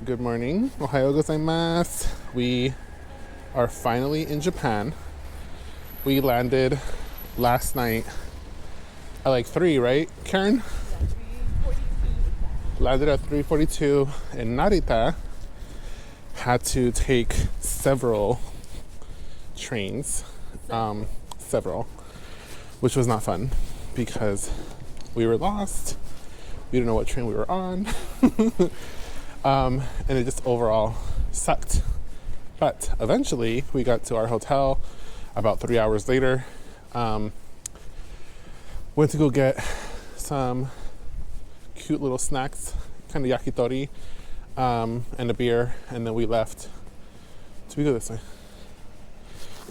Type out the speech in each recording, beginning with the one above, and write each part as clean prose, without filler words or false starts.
Good morning. Ohayo gozaimasu. We are finally in Japan. We landed last night at like 3, right, Karen? Landed at 3:42 in Narita. Had to take several trains, which was not fun because we were lost. We didn't know what train we were on. And it just overall sucked. But eventually we got to our hotel about 3 hours later. Went to go get some cute little snacks, kind of yakitori, and a beer, and then we left. Did we go this way?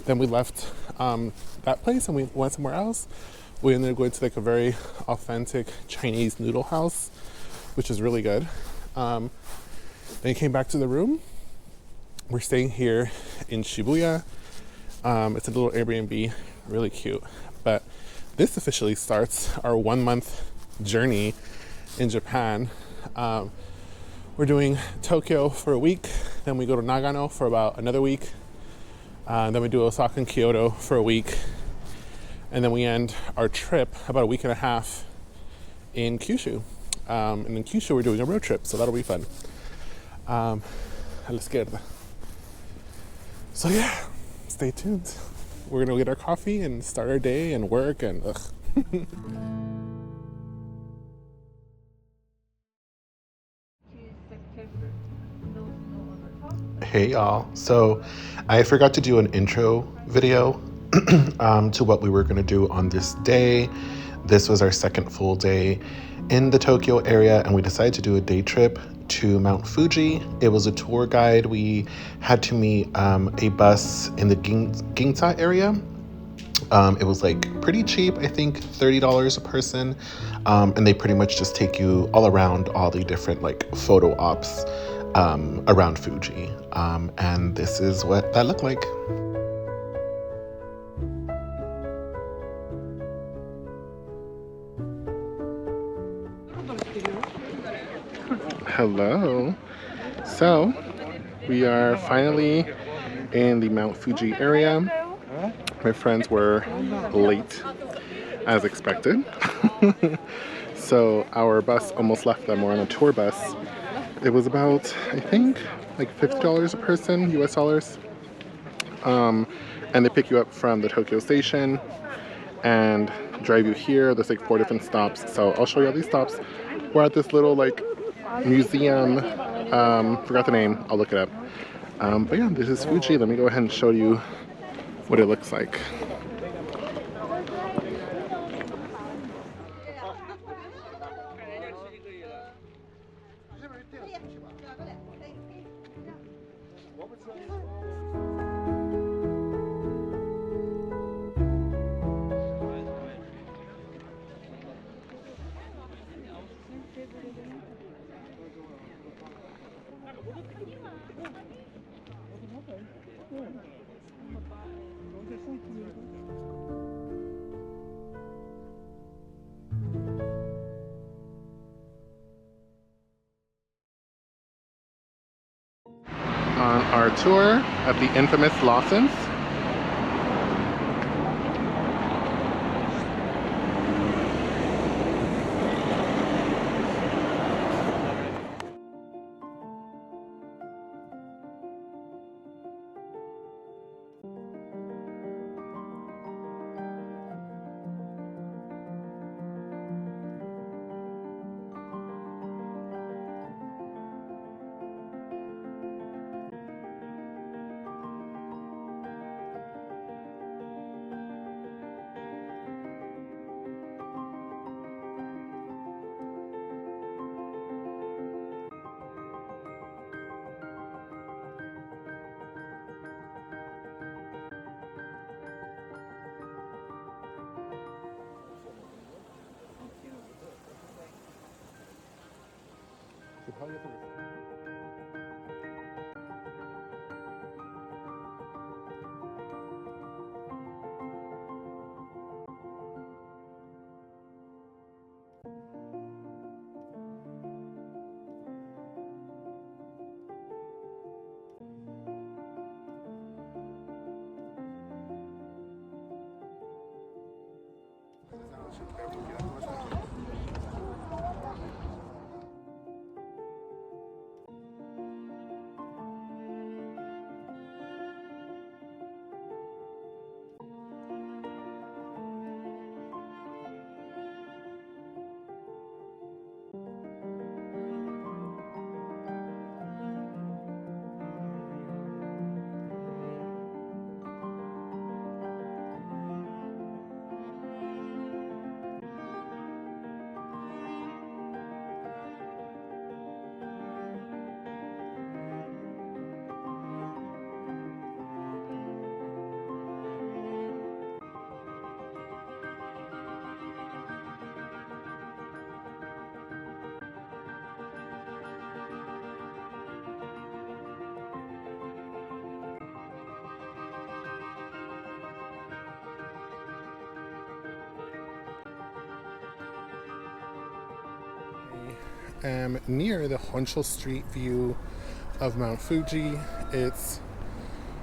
Then we left that place and we went somewhere else. We ended up going to like a very authentic Chinese noodle house, which is really good. Then came back to the room. We're staying here in Shibuya. It's a little Airbnb, really cute. But this officially starts our 1 month journey in Japan. We're doing Tokyo for a week, then we go to Nagano for about another week, then we do Osaka and Kyoto for a week, and then we end our trip about a week and a half in Kyushu. And in Kyushu we're doing a road trip, so that'll be fun. A la izquierda. So yeah, stay tuned. We're gonna go get our coffee and start our day and work and Hey y'all. So I forgot to do an intro video to what we were going to do on this day. This was our second full day in the Tokyo area, and we decided to do a day trip to Mount Fuji. It was a tour guide. We had to meet a bus in the Ginza area. It was like pretty cheap, I think $30 a person, and they pretty much just take you all around all the different like photo ops around Fuji, and this is what that looked like. Hello. So we are finally in the Mount Fuji area. My friends were late as expected. So our bus almost left them. We're on a tour bus. It was about, I think, like $50 a person, US dollars. And they pick you up from the Tokyo station and drive you here. There's like 4 different stops. So I'll show you all these stops. We're at this little like museum. Forgot the name. I'll look it up. But yeah, this is Fuji. Let me go ahead and show you what it looks like. On our tour at the infamous Lawson's. Am near the Honshu Street view of Mount Fuji. It's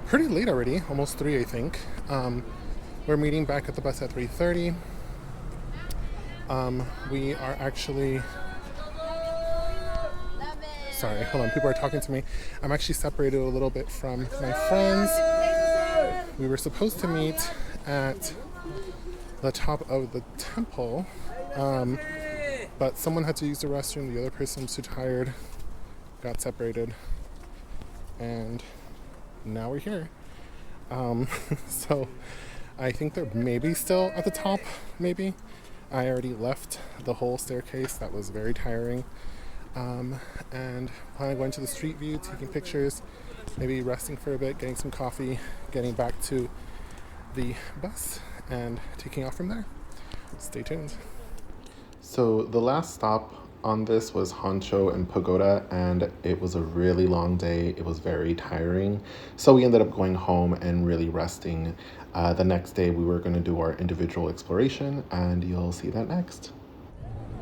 pretty late already, almost 3 I think. We're meeting back at the bus at 3:30. We are actually, sorry, hold on, people are talking to me. I'm actually separated a little bit from my friends. We were supposed to meet at the top of the temple, but someone had to use the restroom, the other person was too tired, got separated, and now we're here. So I think they're maybe still at the top, maybe. I already left the whole staircase, that was very tiring. And plan on going to the street view, taking pictures, maybe resting for a bit, getting some coffee, getting back to the bus, and taking off from there. Stay tuned. So the last stop on this was Honshu and Pagoda, and it was a really long day. It was very tiring. So we ended up going home and really resting. The next day we were going to do our individual exploration, and you'll see that next.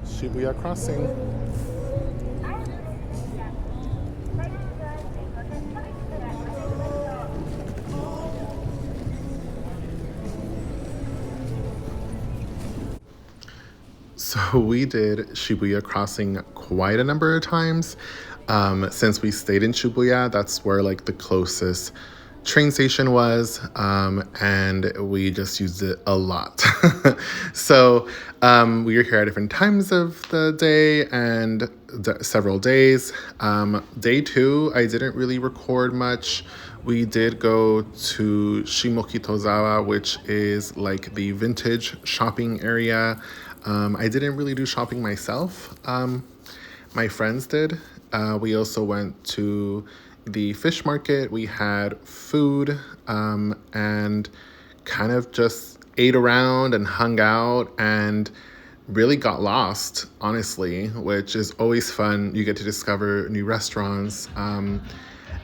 Shibuya crossing. So we did Shibuya crossing quite a number of times. Since we stayed in Shibuya, that's where like the closest train station was, and we just used it a lot. So we were here at different times of the day and several days. Day 2, I didn't really record much. We did go to Shimokitozawa, which is like the vintage shopping area. I didn't really do shopping myself. My friends did. We also went to the fish market. We had food, and kind of just ate around and hung out and really got lost, honestly, which is always fun. You get to discover new restaurants.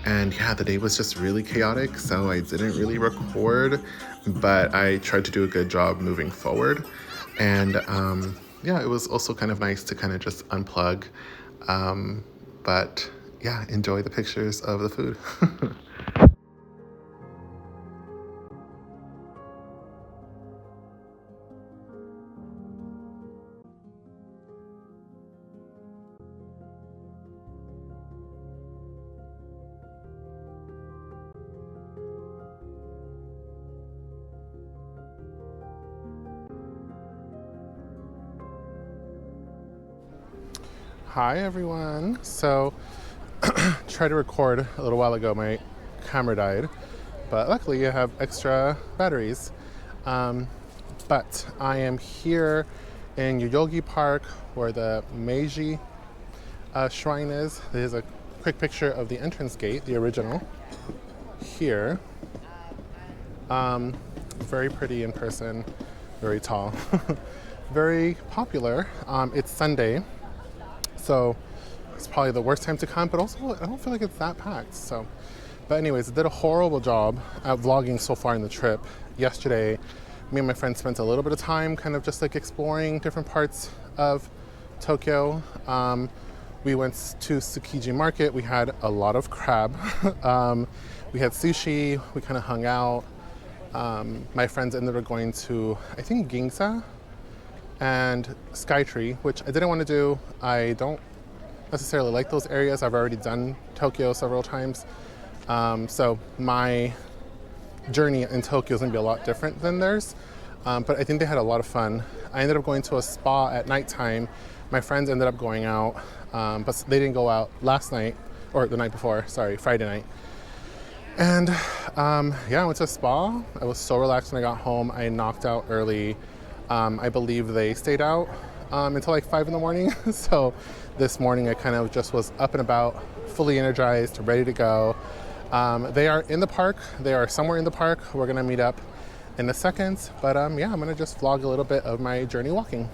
And yeah, the day was just really chaotic, so I didn't really record, but I tried to do a good job moving forward. And yeah, it was also kind of nice to kind of just unplug. But yeah, enjoy the pictures of the food. Hi everyone. So tried to record a little while ago, my camera died, but luckily I have extra batteries. But I am here in Yoyogi Park where the Meiji shrine is. There's a quick picture of the entrance gate, the original, here. Very pretty in person, very tall, very popular. It's Sunday, so it's probably the worst time to come, but also I don't feel like it's that packed. So, but anyways, I did a horrible job at vlogging so far in the trip. Yesterday, me and my friends spent a little bit of time kind of just like exploring different parts of Tokyo. We went to Tsukiji Market. We had a lot of crab. We had sushi. We kind of hung out. My friends ended up going to, I think, Ginza, and Skytree, which I didn't want to do. I don't necessarily like those areas. I've already done Tokyo several times. So my journey in Tokyo is going to be a lot different than theirs. But I think they had a lot of fun. I ended up going to a spa at nighttime. My friends ended up going out, but they didn't go out last night, or the night before, sorry, Friday night. And yeah, I went to a spa. I was so relaxed when I got home. I knocked out early. I believe they stayed out until like 5 in the morning. So this morning I kind of just was up and about, fully energized, ready to go. They are in the park. They are somewhere in the park. We're gonna meet up in a second. But yeah, I'm gonna just vlog a little bit of my journey walking.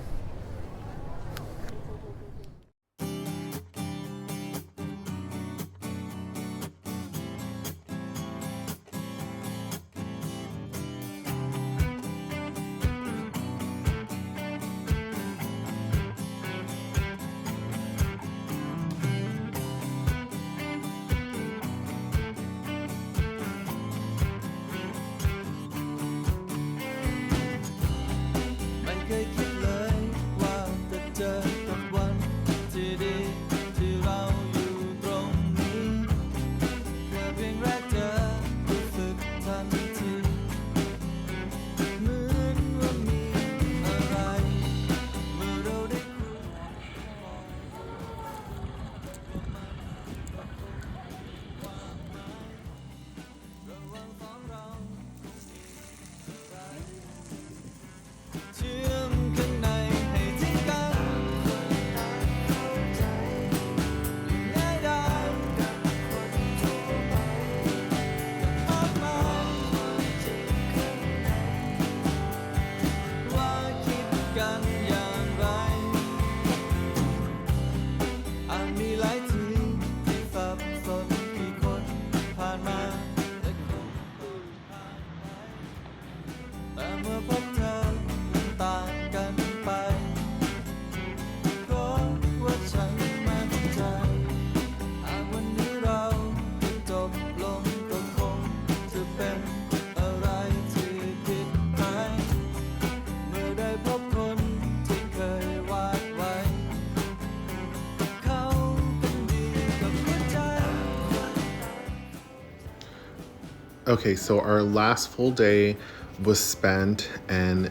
Okay, so our last full day was spent in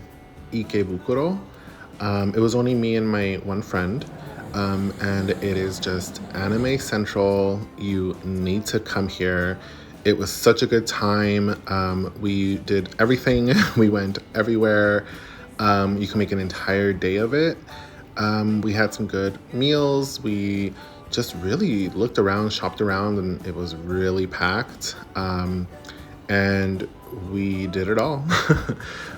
Ikebukuro. It was only me and my one friend, and it is just anime central. You need to come here. It was such a good time. We did everything. We went everywhere. You can make an entire day of it. We had some good meals. We just really looked around, shopped around, and it was really packed. And we did it all.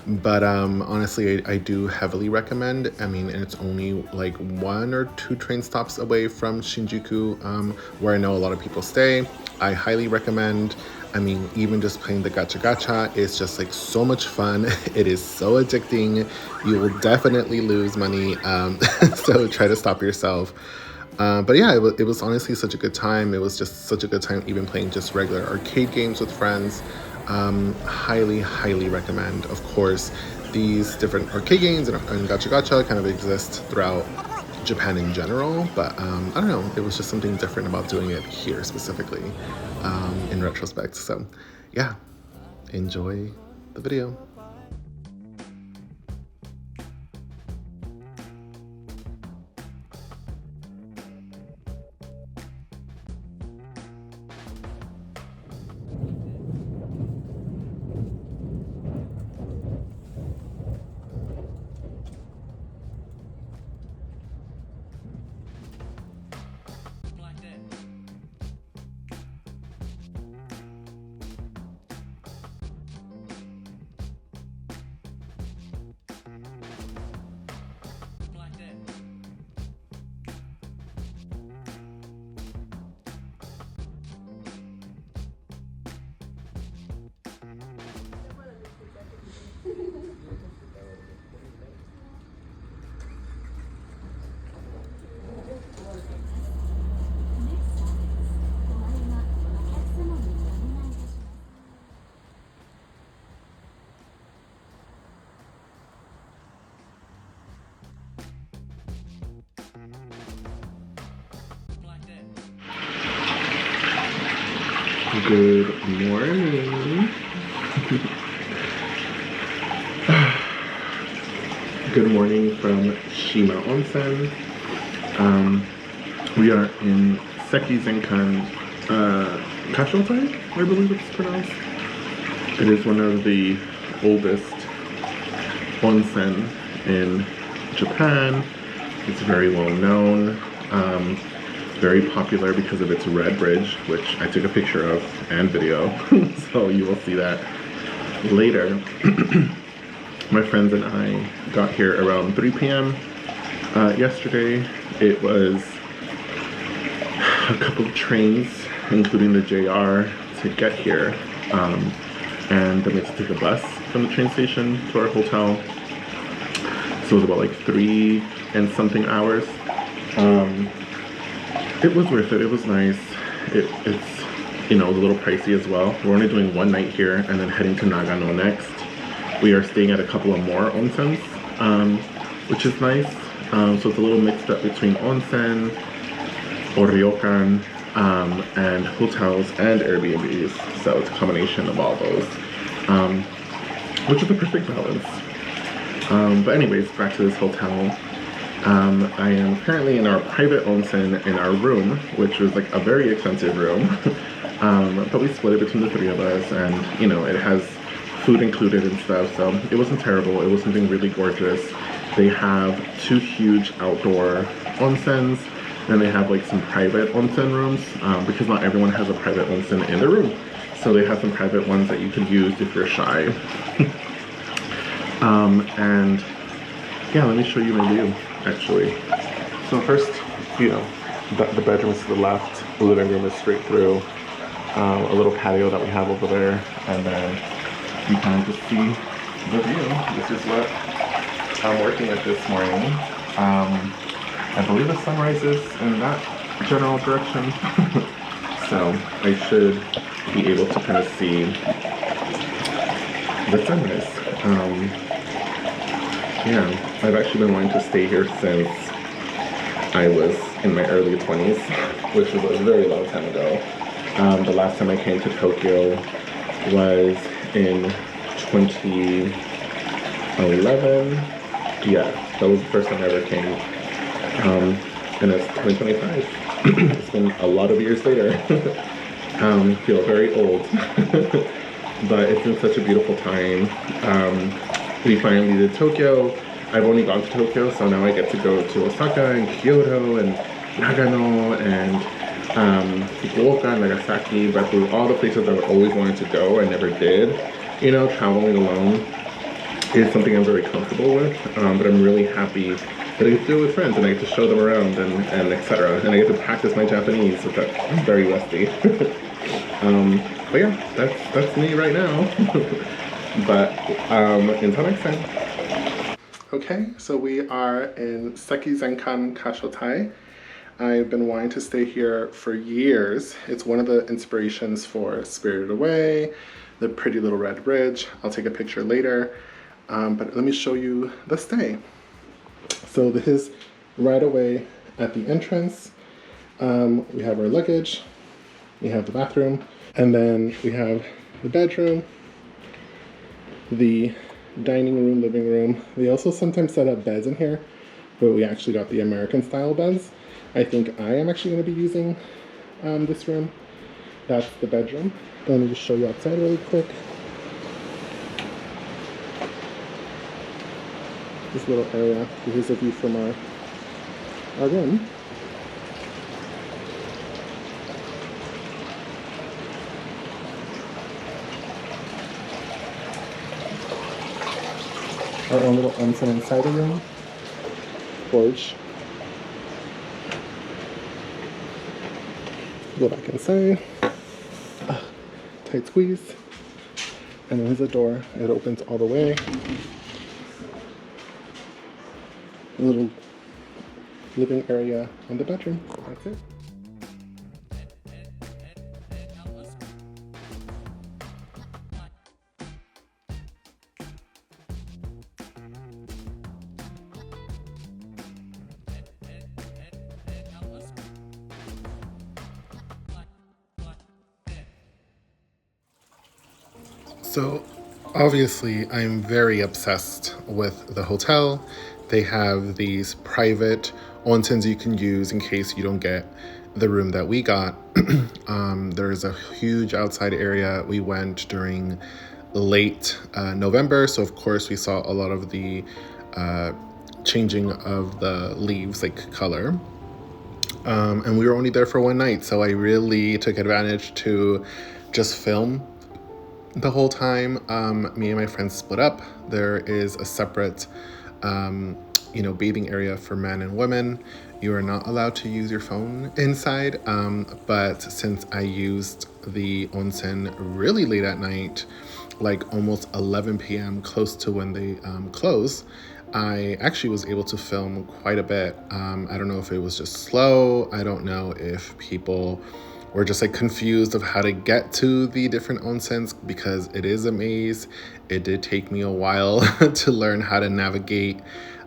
But honestly, I do heavily recommend. I mean, and it's only like 1 or 2 train stops away from Shinjuku, where I know a lot of people stay. I highly recommend. I mean, even just playing the gacha gacha is just like so much fun. It is so addicting. You will definitely lose money. So try to stop yourself. But yeah, it was honestly such a good time. It was just such a good time even playing just regular arcade games with friends. Highly recommend. Of course, these different arcade games and gacha gacha kind of exist throughout Japan in general, but I don't know, it was just something different about doing it here specifically, in retrospect. So yeah, enjoy the video. Good morning. Good morning from Shima Onsen. We are in Sekizenkan, Kashoutei, I believe it's pronounced. It is one of the oldest onsen in Japan. It's very well known. Very popular because of its red bridge, which I took a picture of and video, so you will see that later. My friends and I got here around 3 p.m. Yesterday. It was a couple of trains, including the JR, to get here, and then we had to take a bus from the train station to our hotel. So it was about like 3 and something hours. It was worth it. It was nice. It's, you know, a little pricey as well. We're only doing 1 night here and then heading to Nagano next. We are staying at a couple of more onsens, which is nice. So it's a little mixed up between onsen or Ryokan, and hotels and Airbnbs. So it's a combination of all those, which is a perfect balance. But anyways, back to this hotel. I am currently in our private onsen in our room, which was like a very expensive room. But we split it between the 3 of us, and you know, it has food included and stuff, so it wasn't terrible. It was something really gorgeous. They have 2 huge outdoor onsens, and they have like some private onsen rooms, because not everyone has a private onsen in their room. So they have some private ones that you can use if you're shy. And yeah, let me show you my view, actually. So first, you know, the bedroom is to the left, the living room is straight through, a little patio that we have over there, and then you kind of just see the view. This is what I'm working with this morning. I believe the sun rises in that general direction. So I should be able to kind of see the sunrise. Yeah, I've actually been wanting to stay here since I was in my early 20s, which was a very long time ago. The last time I came to Tokyo was in 2011. Yeah, that was the first time I ever came. And it's 2025. It's been a lot of years later. Feel very old. But it's been such a beautiful time. We finally did Tokyo. I've only gone to Tokyo, so now I get to go to Osaka and Kyoto and Nagano and Fukuoka, Nagasaki, Beppu, all the places I've always wanted to go and never did. You know, traveling alone is something I'm very comfortable with, but I'm really happy that I get to do it with friends and I get to show them around and etc. And I get to practice my Japanese, so that's very rusty. But yeah, that's me right now. But until next time. Okay, so we are in Sekizenkan Kashoutei. I've been wanting to stay here for years. It's one of the inspirations for Spirited Away, the pretty little red bridge. I'll take a picture later, but let me show you the stay. So this is right away at the entrance. We have our luggage, we have the bathroom, and then we have the bedroom, the dining room, living room. They also sometimes set up beds in here, but we actually got the American style beds. I think I am actually going to be using this room. That's the bedroom. Let me just show you outside really quick. This little area. Here's a view from our room. Our own little onsen inside the room. Gorge. Go back inside. Tight squeeze. And then there's a door. It opens all the way. A little living area and the bedroom. That's it. So obviously I'm very obsessed with the hotel. They have these private onsens you can use in case you don't get the room that we got. There's a huge outside area. We went during late November, so of course we saw a lot of the changing of the leaves, like color. And we were only there for one night, so I really took advantage to just film the whole time. Me and my friends split up. There is a separate, bathing area for men and women. You are not allowed to use your phone inside. But since I used the onsen really late at night, like almost 11 p.m., close to when they close, I actually was able to film quite a bit. I don't know if it was just slow. I don't know if people were just like confused of how to get to the different onsens because it is a maze. It did take me a while to learn how to navigate.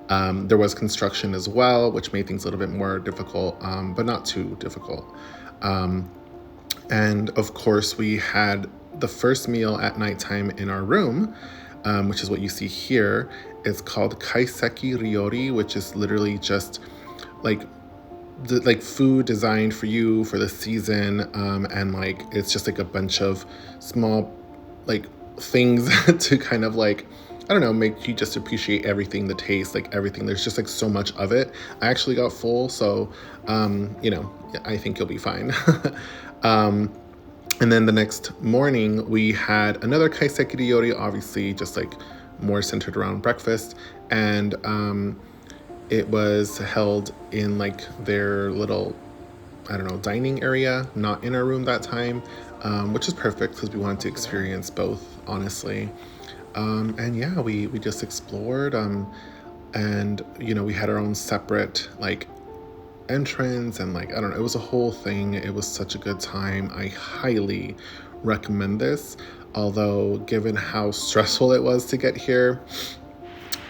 There was construction as well, which made things a little bit more difficult, but not too difficult. And of course, we had the first meal at nighttime in our room, which is what you see here. It's called kaiseki ryori, which is literally just like food designed for you for the season, and like it's just like a bunch of small like things to kind of like, I don't know, make you just appreciate everything, the taste, like everything. There's just like so much of it. I actually got full, so I think you'll be fine. And then the next morning we had another kaiseki ryori, obviously just like more centered around breakfast, and it was held in like their little, I don't know, dining area, not in our room that time, which is perfect because we wanted to experience both, honestly. And yeah, we just explored, and we had our own separate like entrance, and like, I don't know, it was a whole thing. It was such a good time. I highly recommend this, although given how stressful it was to get here,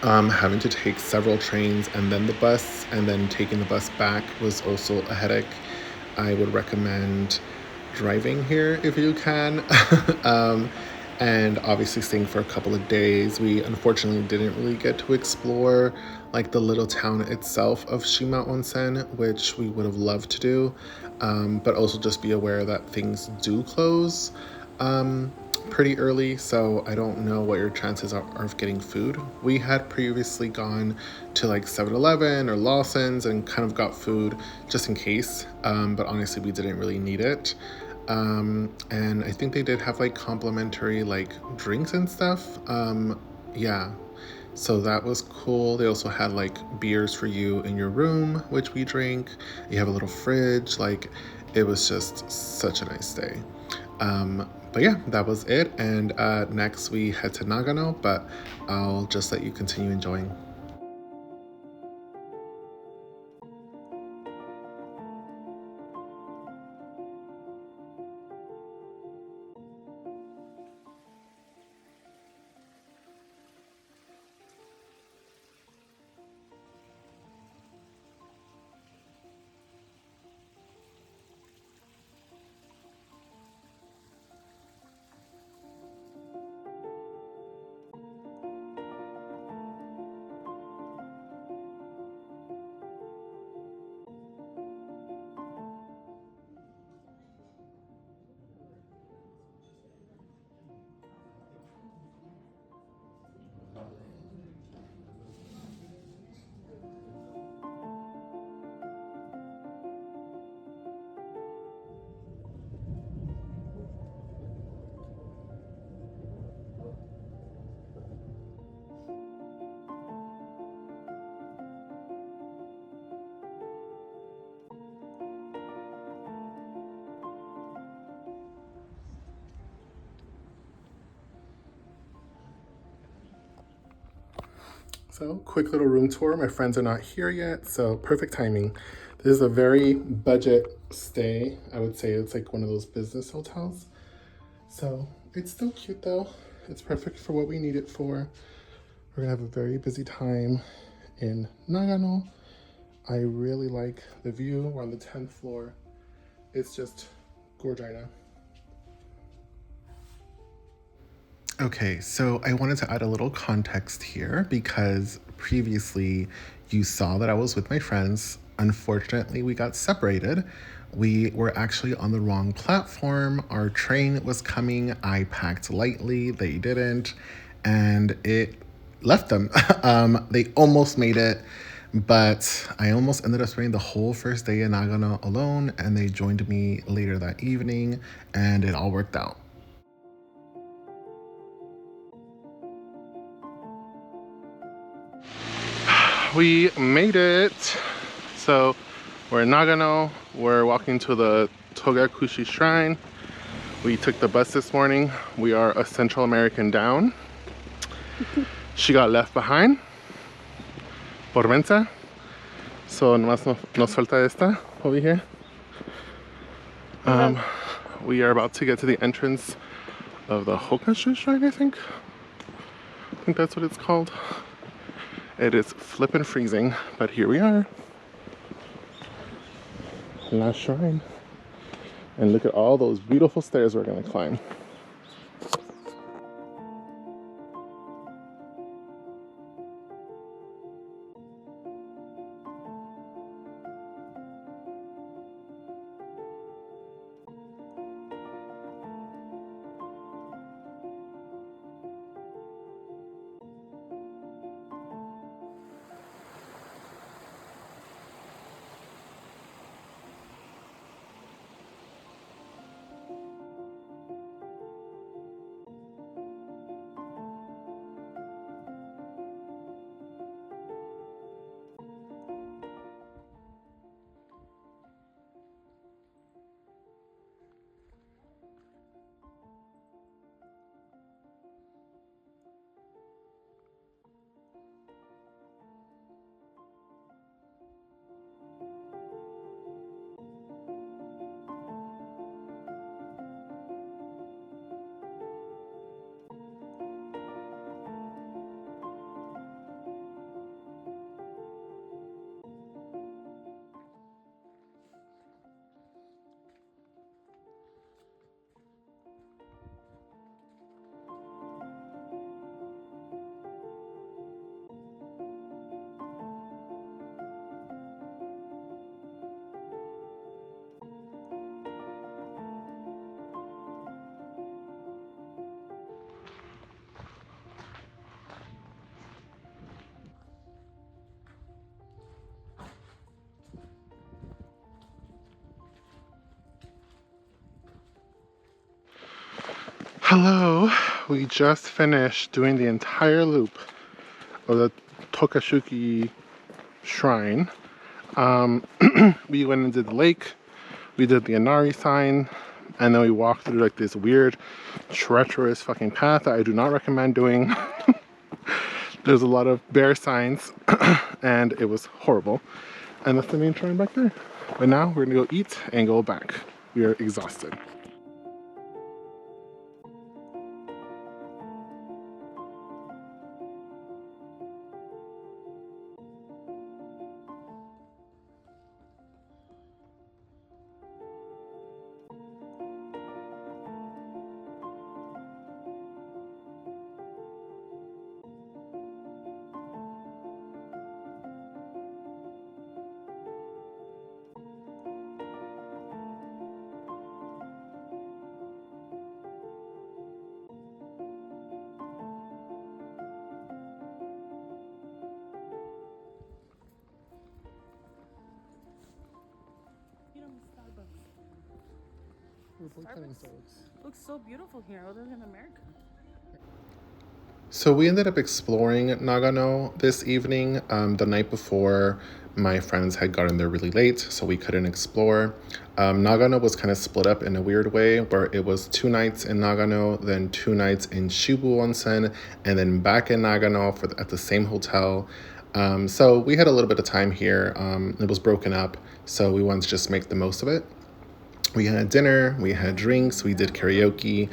having to take several trains and then the bus, and then taking the bus back was also a headache. I would recommend driving here if you can. And obviously staying for a couple of days. We unfortunately didn't really get to explore like the little town itself of Shima Onsen, which we would have loved to do. But also just be aware that things do close pretty early, so I don't know what your chances are of getting food. We had previously gone to like 7-Eleven or Lawson's and kind of got food just in case, but honestly we didn't really need it. And I think they did have like complimentary like drinks and stuff. Yeah, so that was cool. They also had like beers for you in your room, which we drank. You have a little fridge. Like, it was just such a nice day. But yeah, that was it. And next we head to Nagano, but I'll just let you continue enjoying. So, quick little room tour. My friends are not here yet, so perfect timing. This is a very budget stay. I would say it's like one of those business hotels. So, it's still cute though. It's perfect for what we need it for. We're gonna have a very busy time in Nagano. I really like the view. We're on the 10th floor. It's just gorgeous. Okay, so I wanted to add a little context here because previously you saw that I was with my friends. Unfortunately, we got separated. We were actually on the wrong platform. Our train was coming. I packed lightly, they didn't, and it left them. They almost made it, but I almost ended up spending the whole first day in Nagano alone, and they joined me later that evening, and it all worked out. We made it. So we're in Nagano. We're walking to the Togakushi Shrine. We took the bus this morning. We are a Central American down. She got left behind por Mensa. So nomás nos falta esta over here. We are about to get to the entrance of the Hokashi Shrine, I think. I think that's what it's called. It is flippin' freezing, but here we are. Last shrine. And look at all those beautiful stairs we're gonna climb. Hello, we just finished doing the entire loop of the Tokakushi Shrine. We went into the lake, we did the Inari sign, and then we walked through like this weird, treacherous fucking path that I do not recommend doing. There's a lot of bear signs, and it was horrible. And that's the main shrine back there. But now we're gonna go eat and go back. We are exhausted. Looks so beautiful here, other than America. So we ended up exploring Nagano this evening. The night before, my friends had gotten there really late, so we couldn't explore. Nagano was kind of split up in a weird way, where it was 2 nights in Nagano, then 2 nights in Shibu Onsen, and then back in Nagano at the same hotel. So we had a little bit of time here. It was broken up, so we wanted to just make the most of it. We had dinner, we had drinks, we did karaoke.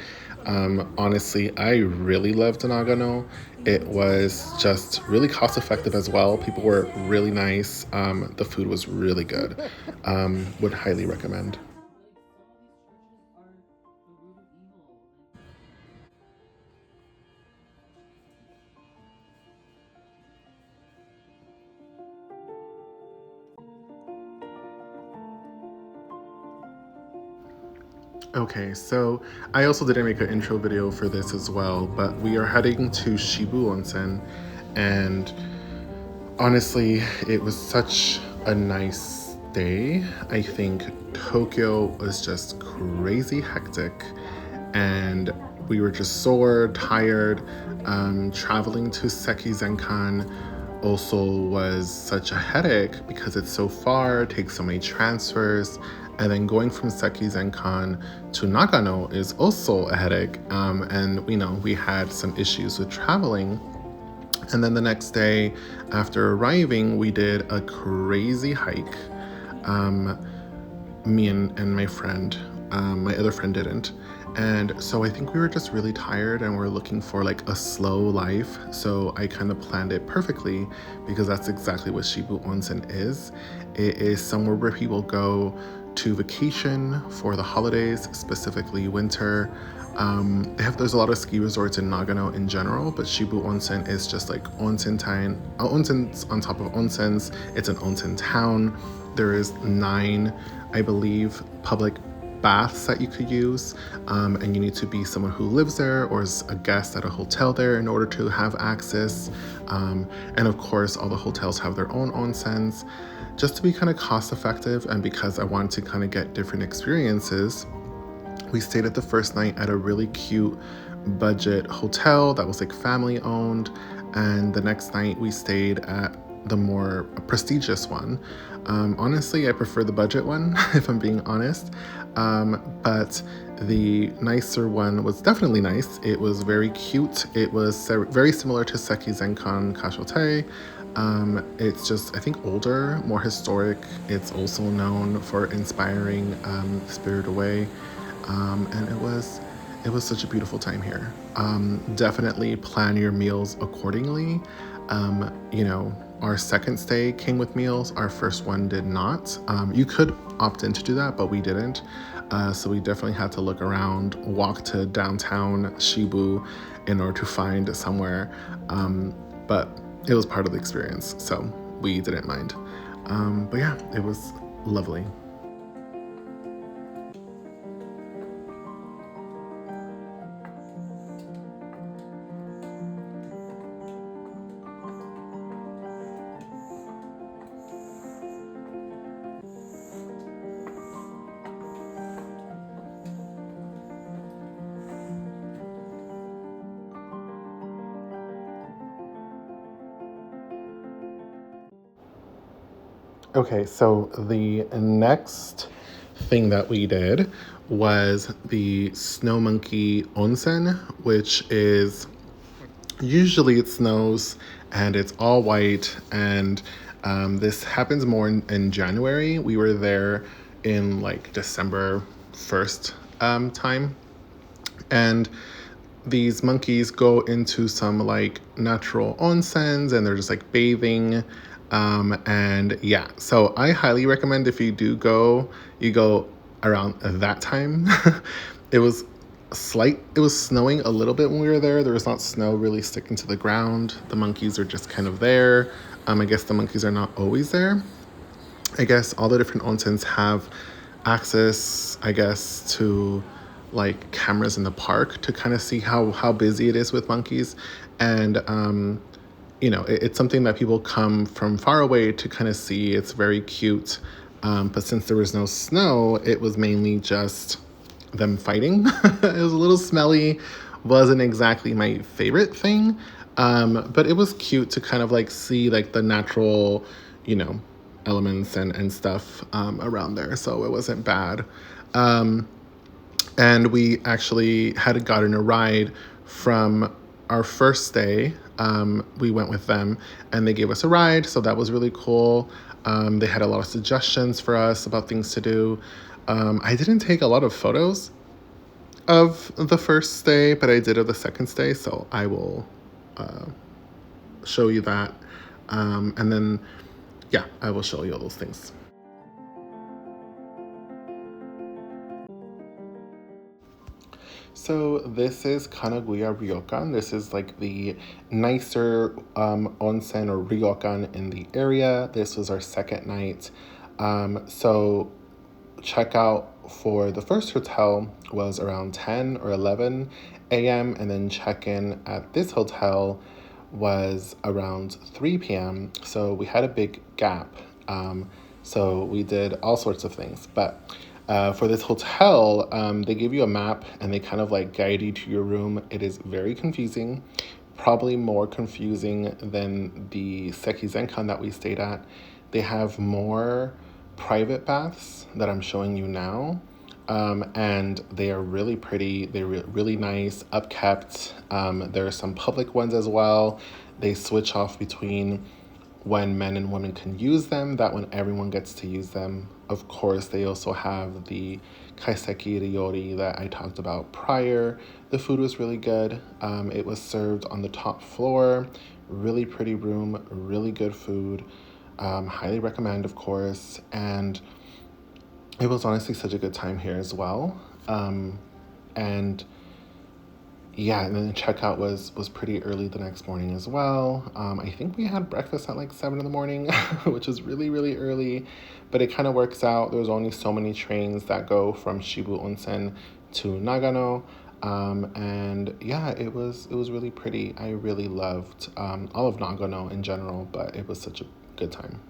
Honestly, I really loved Nagano. It was just really cost effective as well. People were really nice. The food was really good. Would highly recommend. Okay, so I also didn't make an intro video for this as well, but we are heading to Shibu Onsen, and honestly, it was such a nice day. I think Tokyo was just crazy hectic, and we were just sore, tired. Traveling to Sekizenkan also was such a headache because it's so far, takes so many transfers, and then going from Sekizenkan to Nagano is also a headache. And we know we had some issues with traveling. And then the next day, after arriving, we did a crazy hike. Me and my friend, my other friend didn't. And so I think we were just really tired and we're looking for like a slow life. So I kind of planned it perfectly because that's exactly what Shibu Onsen is. It is somewhere where people go to vacation for the holidays, specifically winter. There's a lot of ski resorts in Nagano in general, but Shibu Onsen is just like onsens on top of onsens. It's an onsen town. There is 9, I believe, public baths that you could use, and you need to be someone who lives there or is a guest at a hotel there in order to have access. And of course, all the hotels have their own onsens, just to be kind of cost effective, and because I wanted to kind of get different experiences. We stayed at the first night at a really cute budget hotel that was like family owned, and the next night we stayed at the more prestigious one. Honestly, I prefer the budget one, if I'm being honest. But the nicer one was definitely nice. It was very cute. It was very similar to Sekizenkan Kashoutei. It's just, I think, older, more historic. It's also known for inspiring Spirit Away. And it was such a beautiful time here. Definitely plan your meals accordingly. Our second stay came with meals. Our first one did not. You could opt in to do that, but we didn't. So we definitely had to look around, walk to downtown Shibu in order to find somewhere. But it was part of the experience, so we didn't mind. But yeah, it was lovely. Okay, so the next thing that we did was the Snow Monkey Onsen, which is usually it snows and it's all white, and this happens more in January. We were there in like December 1st time, and these monkeys go into some like natural onsens and they're just like bathing. And yeah, so I highly recommend if you do go, you go around that time. It was it was snowing a little bit when we were there. There was not snow really sticking to the ground. The monkeys are just kind of there. I guess the monkeys are not always there. I guess all the different onsens have access, I guess, to like cameras in the park to kind of see how busy it is with monkeys. And it's something that people come from far away to kind of see. It's very cute. But since there was no snow, it was mainly just them fighting. It was a little smelly, wasn't exactly my favorite thing. But it was cute to kind of like see like the natural, elements and stuff around there. So it wasn't bad. And we actually had gotten a ride from our first day. We went with them and they gave us a ride. So that was really cool. They had a lot of suggestions for us about things to do. I didn't take a lot of photos of the first stay, but I did of the second stay. So I will show you that. And then, yeah, I will show you all those things. So this is Kanaguya Ryokan. This is like the nicer onsen or ryokan in the area. This was our second night. So check out for the first hotel was around 10 or 11 a.m. and then check-in at this hotel was around 3 p.m. So we had a big gap. So we did all sorts of things. But for this hotel, they give you a map and they kind of like guide you to your room. It is very confusing, probably more confusing than the Sekizenkan that we stayed at. They have more private baths that I'm showing you now. And they are really pretty. They're really nice, upkept. There are some public ones as well. They switch off between when men and women can use them, that when everyone gets to use them. Of course, they also have the kaiseki ryori that I talked about prior. The food was really good. It was served on the top floor. Really pretty room, really good food. Highly recommend, of course. And it was honestly such a good time here as well. And yeah, and then the checkout was pretty early the next morning as well. I think we had breakfast at like 7 in the morning, which is really, really early, but it kind of works out. There's only so many trains that go from Shibu Onsen to Nagano. And yeah, it was really pretty. I really loved all of Nagano in general, but it was such a good time.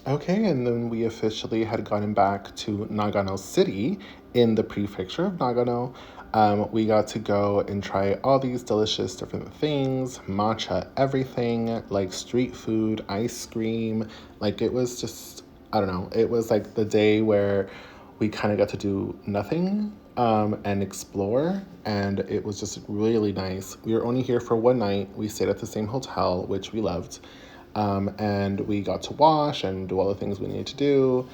Okay, and then we officially had gotten back to Nagano City in the prefecture of Nagano. We got to go and try all these delicious different things, matcha everything, like street food, ice cream. Like it was just, I don't know, it was like the day where we kind of got to do nothing and explore, and it was just really nice. We were only here for one night. We stayed at the same hotel, which we loved. And we got to wash and do all the things we needed to do,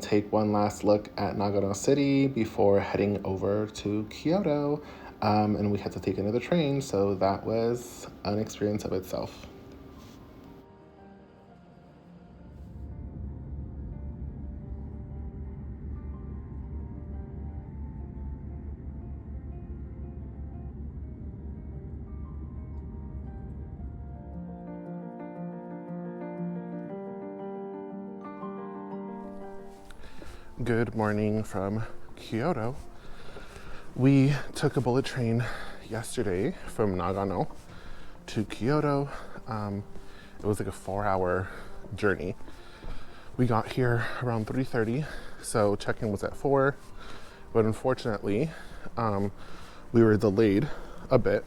take one last look at Nagano City before heading over to Kyoto, and we had to take another train, so that was an experience of itself. Good morning from Kyoto. We took a bullet train yesterday from Nagano to Kyoto. It was like a 4-hour journey. We got here around 3:30, so check-in was at 4, but unfortunately, we were delayed a bit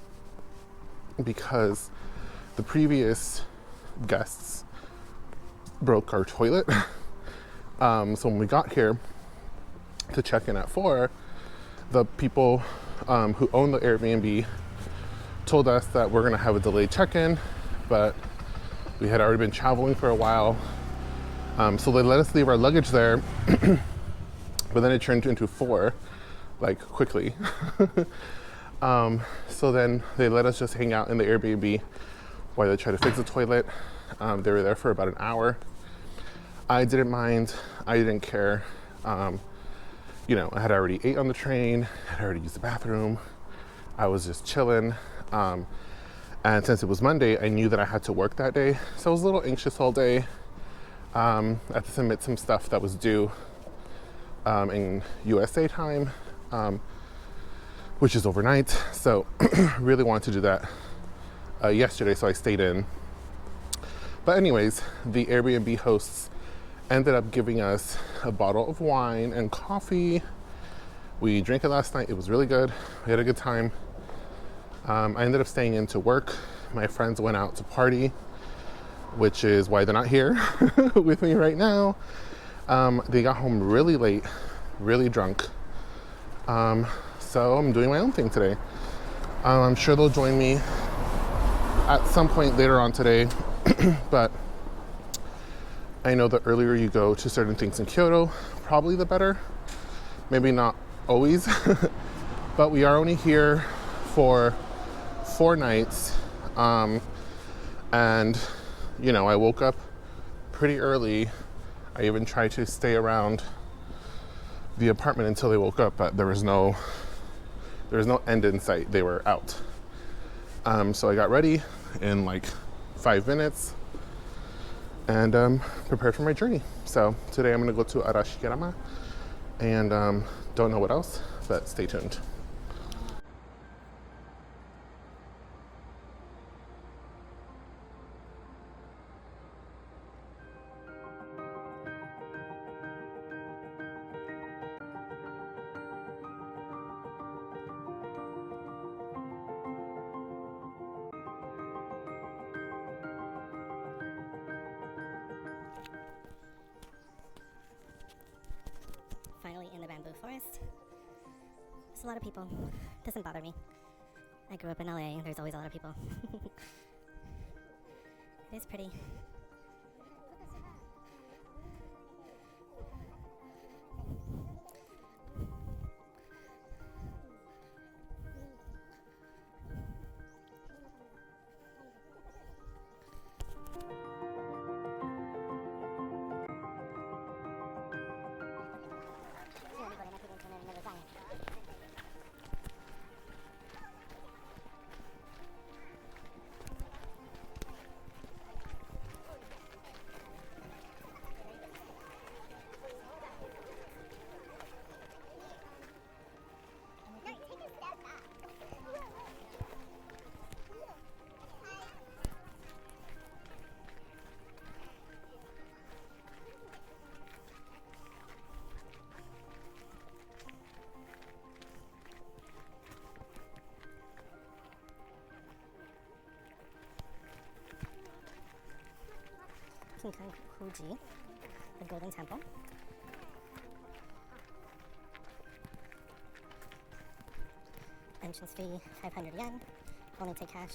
because the previous guests broke our toilet. So when we got here to check in at 4, the people who own the Airbnb told us that we're gonna have a delayed check-in, but we had already been traveling for a while. So they let us leave our luggage there, but then it turned into 4, like quickly. So then they let us just hang out in the Airbnb while they tried to fix the toilet. They were there for about an hour. I didn't mind, I didn't care. I had already ate on the train, I had already used the bathroom. I was just chilling. And since it was Monday, I knew that I had to work that day. So I was a little anxious all day. I had to submit some stuff that was due in USA time, which is overnight. So really wanted to do that yesterday, so I stayed in. But anyways, the Airbnb hosts ended up giving us a bottle of wine and coffee. We drank it last night. It was really good. We had a good time. I ended up staying in to work. My friends went out to party, which is why they're not here with me right now. They got home really late, really drunk. So I'm doing my own thing today. I'm sure they'll join me at some point later on today, but I know the earlier you go to certain things in Kyoto, probably the better. Maybe not always, but we are only here for 4 nights. And, you know, I woke up pretty early. I even tried to stay around the apartment until they woke up, but there was no end in sight. They were out. So I got ready in like 5 minutes and prepared for my journey. So today I'm gonna go to Arashiyama and don't know what else, but stay tuned. Finally in the bamboo forest. There's a lot of people. Doesn't bother me. I grew up in LA. There's always a lot of people. It is pretty. Kinkaku-ji, the Golden Temple. Entrance fee 500 yen, only take cash.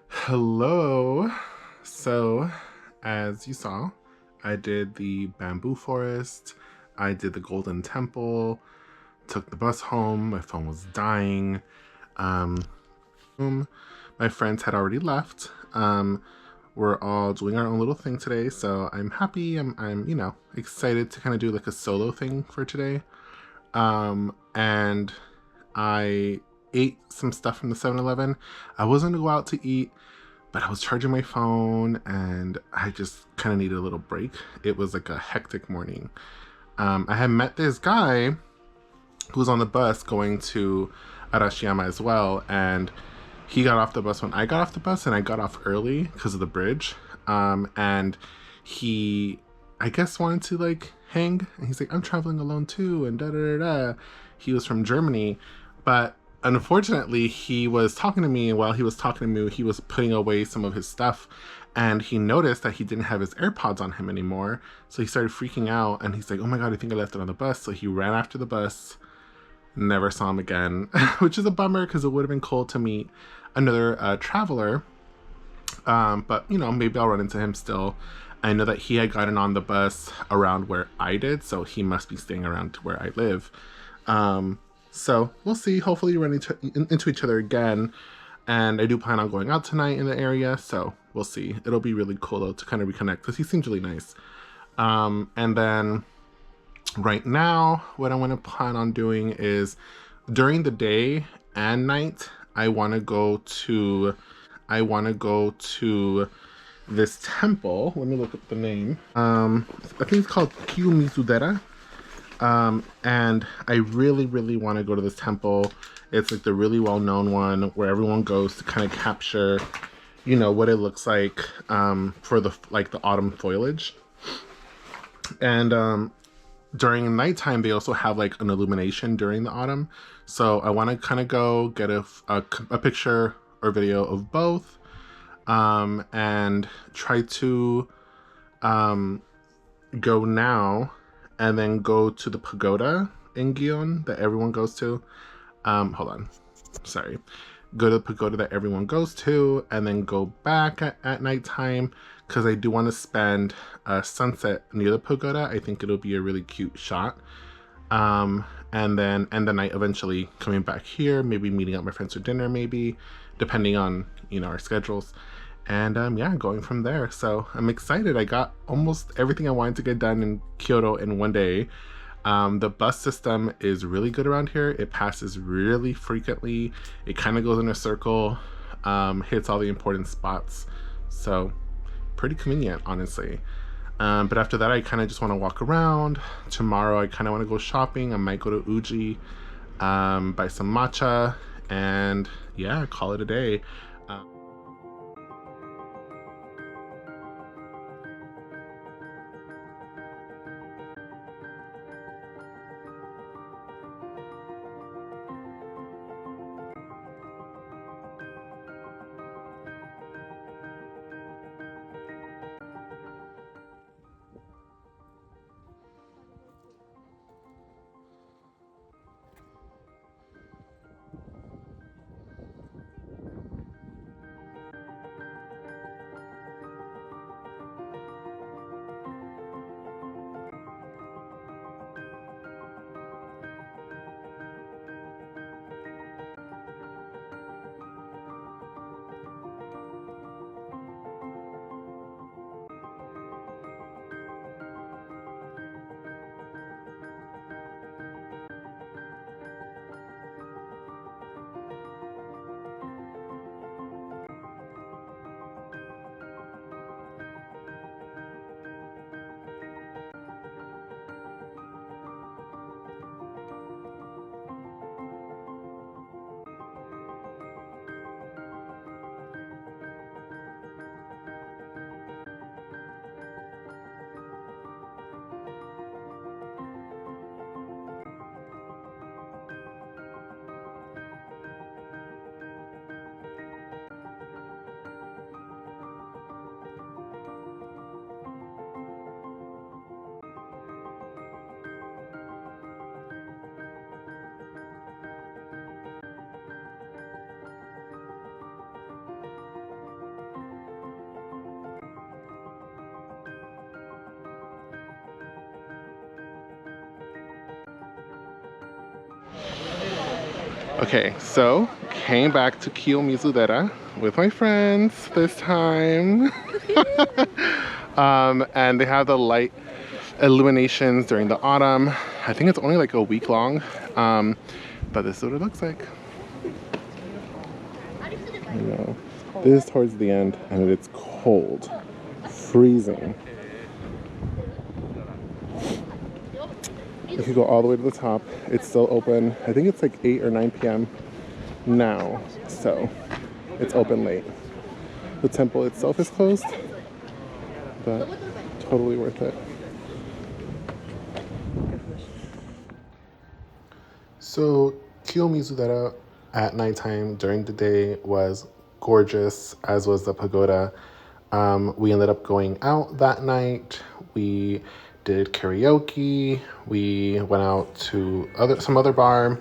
Hello. So, as you saw, I did the bamboo forest, I did the golden temple, took the bus home, my phone was dying. My friends had already left. We're all doing our own little thing today, so I'm happy. I'm excited to kind of do like a solo thing for today. And I ate some stuff from the 7-Eleven. I wasn't gonna go out to eat, but I was charging my phone and I just kind of needed a little break. It was like a hectic morning. I had met this guy who was on the bus going to Arashiyama as well, and he got off the bus when I got off the bus, and I got off early because of the bridge. And he, I guess, wanted to like hang. And he's like, I'm traveling alone too, and da da da da. He was from Germany, but unfortunately, he was talking to me, and while he was talking to me, he was putting away some of his stuff, and he noticed that he didn't have his AirPods on him anymore. So he started freaking out, and he's like, oh my god, I think I left it on the bus. So he ran after the bus. Never saw him again, which is a bummer because it would have been cool to meet another traveler. But maybe I'll run into him still. I know that he had gotten on the bus around where I did, so he must be staying around to where I live. So we'll see. Hopefully run into each other again. And I do plan on going out tonight in the area, so we'll see. It'll be really cool though to kind of reconnect because he seems really nice. And then right now, what I want to plan on doing is during the day and night, I want to go to this temple. Let me look up the name. I think it's called Kiyomizudera. And I really, really want to go to this temple. It's like the really well-known one where everyone goes to kind of capture, what it looks like for the autumn foliage. And during nighttime, they also have like an illumination during the autumn. So I want to kind of go get a picture or video of both, and try to go now and then go to the pagoda in Gion that everyone goes to. Hold on. Sorry. Go to the pagoda that everyone goes to and then go back at nighttime because I do want to spend sunset near the pagoda. I think it'll be a really cute shot. And then end the night eventually coming back here, maybe meeting up my friends for dinner, maybe, depending on, our schedules. And yeah, going from there. So I'm excited. I got almost everything I wanted to get done in Kyoto in one day. The bus system is really good around here. It passes really frequently. It kind of goes in a circle, hits all the important spots. So pretty convenient, honestly. But after that, I kind of just want to walk around. Tomorrow, I kind of want to go shopping. I might go to Uji, buy some matcha, and yeah, call it a day. Okay, so came back to Kiyomizudera with my friends this time. And they have the light illuminations during the autumn. I think it's only like a week long, but this is what it looks like. I know. This is towards the end, and it's cold, freezing. If you go all the way to the top, it's still open. I think it's like 8 or 9 p.m. now, so it's open late. The temple itself is closed, but totally worth it. So Kiyomizudera at nighttime during the day was gorgeous, as was the pagoda. We ended up going out that night. We did karaoke. We went out to some other bar.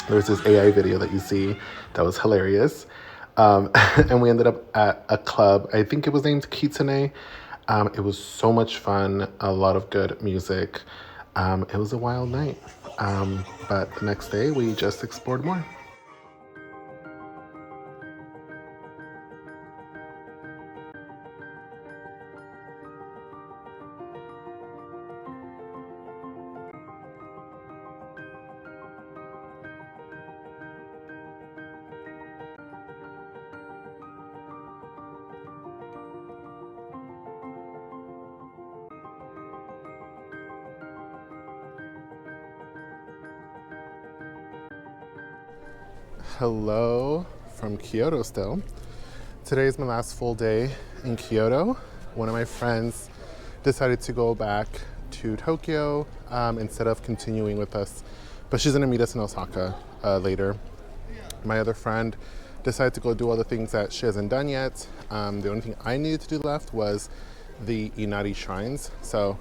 There's this AI video that you see that was hilarious. And we ended up at a club. I think it was named Kitsune. It was so much fun. A lot of good music. It was a wild night. But the next day we just explored more. Hello from Kyoto still. Today is my last full day in Kyoto. One of my friends decided to go back to Tokyo instead of continuing with us, but she's gonna meet us in Osaka later. My other friend decided to go do all the things that she hasn't done yet. The only thing I needed to do left was the Inari shrines. So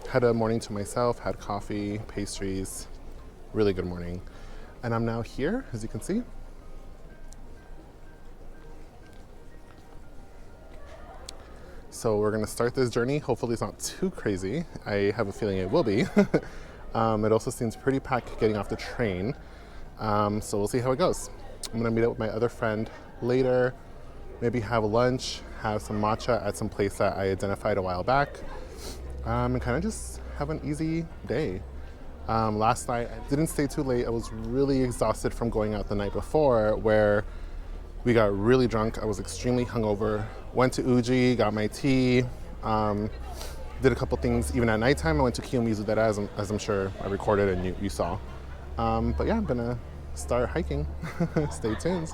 had a morning to myself, had coffee, pastries, really good morning. And I'm now here, as you can see. So we're gonna start this journey. Hopefully it's not too crazy. I have a feeling it will be. It also seems pretty packed getting off the train. So we'll see how it goes. I'm gonna meet up with my other friend later, maybe have lunch, have some matcha at some place that I identified a while back, and kind of just have an easy day. Last night, I didn't stay too late. I was really exhausted from going out the night before, where we got really drunk. I was extremely hungover. Went to Uji, got my tea, did a couple things even at nighttime. I went to Kiyomizudera, as I'm sure I recorded and you saw. But yeah, I'm gonna start hiking. Stay tuned.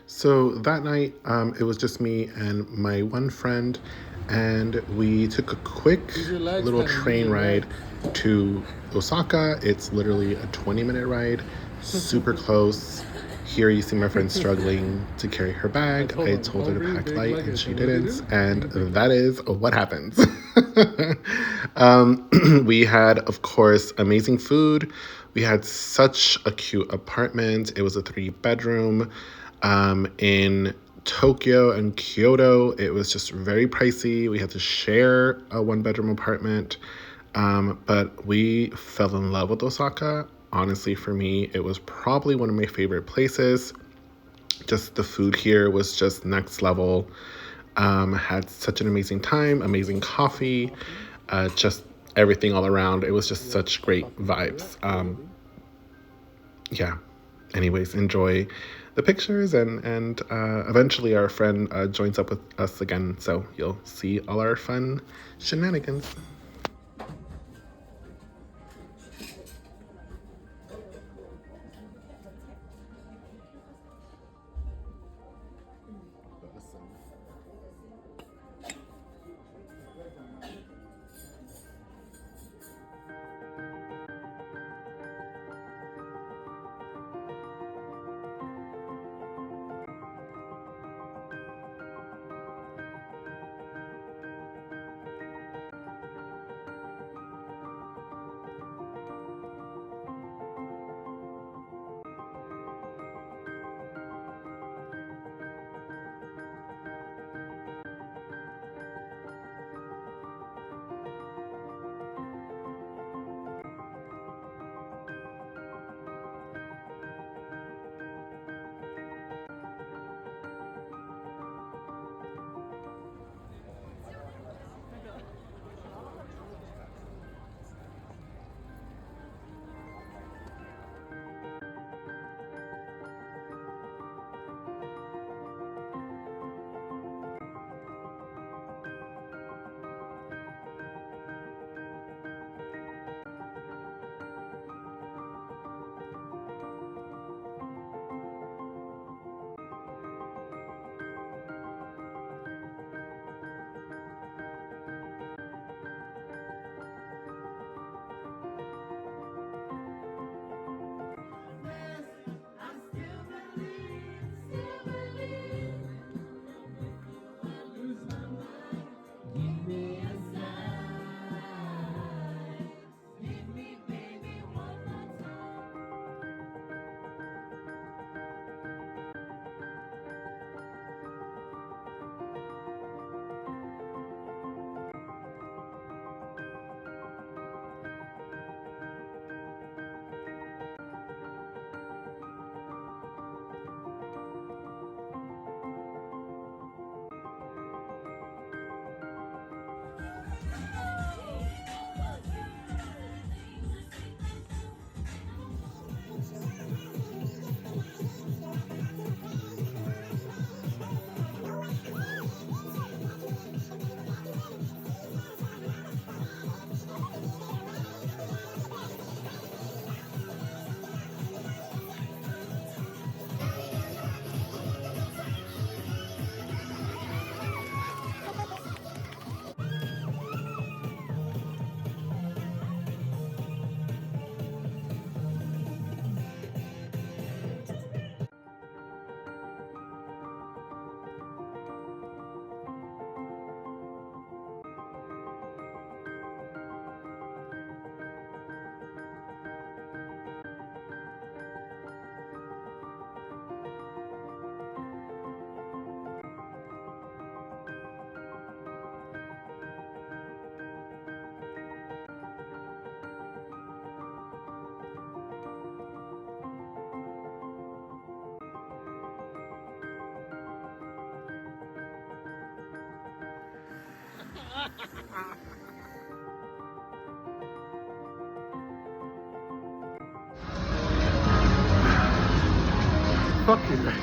So that night, it was just me and my one friend, and we took a quick little train ride to Osaka. It's literally a 20-minute ride, super close. Here you see my friend struggling to carry her bag. I told her to pack light and she didn't, and that is what happens. We had, of course, amazing food. We had such a cute apartment. It was a 3-bedroom. In Tokyo and Kyoto, it was just very pricey. We had to share a 1-bedroom apartment, but we fell in love with Osaka. honestly, for me, it was probably one of my favorite places. Just the food here was just next level. Had such an amazing time, amazing coffee, just everything all around. It was just such great vibes. Yeah. Anyways, enjoy the pictures, and eventually our friend joins up with us again, so you'll see all our fun shenanigans. Fuck you guys.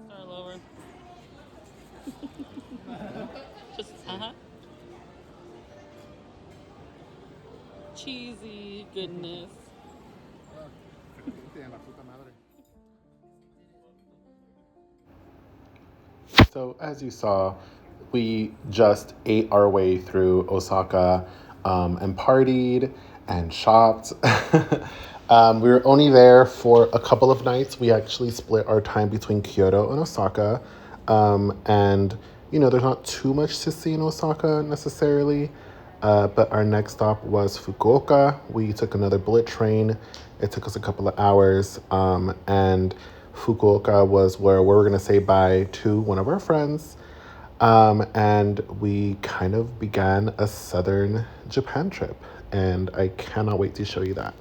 Start lower. Just, cheesy goodness. So as you saw, we just ate our way through Osaka and partied and shopped. We were only there for a couple of nights. We actually split our time between Kyoto and Osaka. And, you know, there's not too much to see in Osaka necessarily. But our next stop was Fukuoka. We took another bullet train. It took us a couple of hours. And Fukuoka was where we were going to say bye to one of our friends. And we kind of began a southern Japan trip. And I cannot wait to show you that.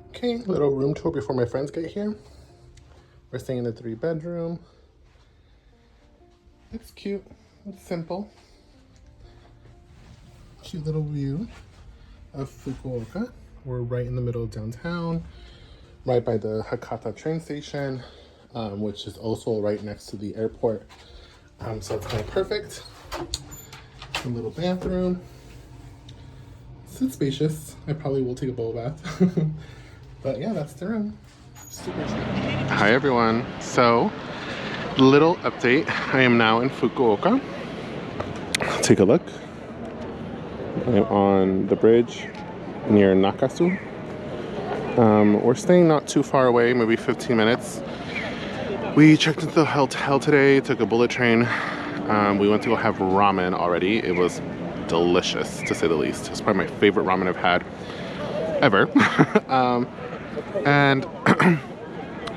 Okay, little room tour before my friends get here. We're staying in the 3-bedroom. It's cute. It's simple. Cute little view of Fukuoka. We're right in the middle of downtown, right by the Hakata train station, which is also right next to the airport. So it's kind of perfect. A little bathroom. It's spacious. I probably will take a bowl bath. But yeah, that's the room. Super chill. Hi everyone. So, little update. I am now in Fukuoka. Take a look. I'm on the bridge near Nakasu. We're staying not too far away, maybe 15 minutes. We checked into the hotel today, took a bullet train. We went to go have ramen already. It was delicious, to say the least. It's probably my favorite ramen I've had ever. And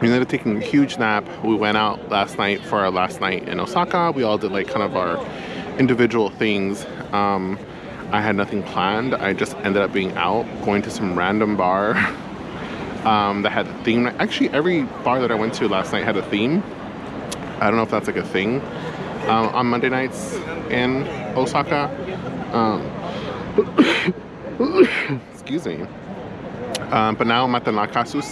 we ended up taking a huge nap. We went out last night for our last night in Osaka. We all did like kind of our individual things. I had nothing planned. I just ended up being out, going to some random bar that had a theme. Actually, every bar that I went to last night had a theme. I don't know if that's like a thing on Monday nights in Osaka. Excuse me. But now I'm at the Nakasu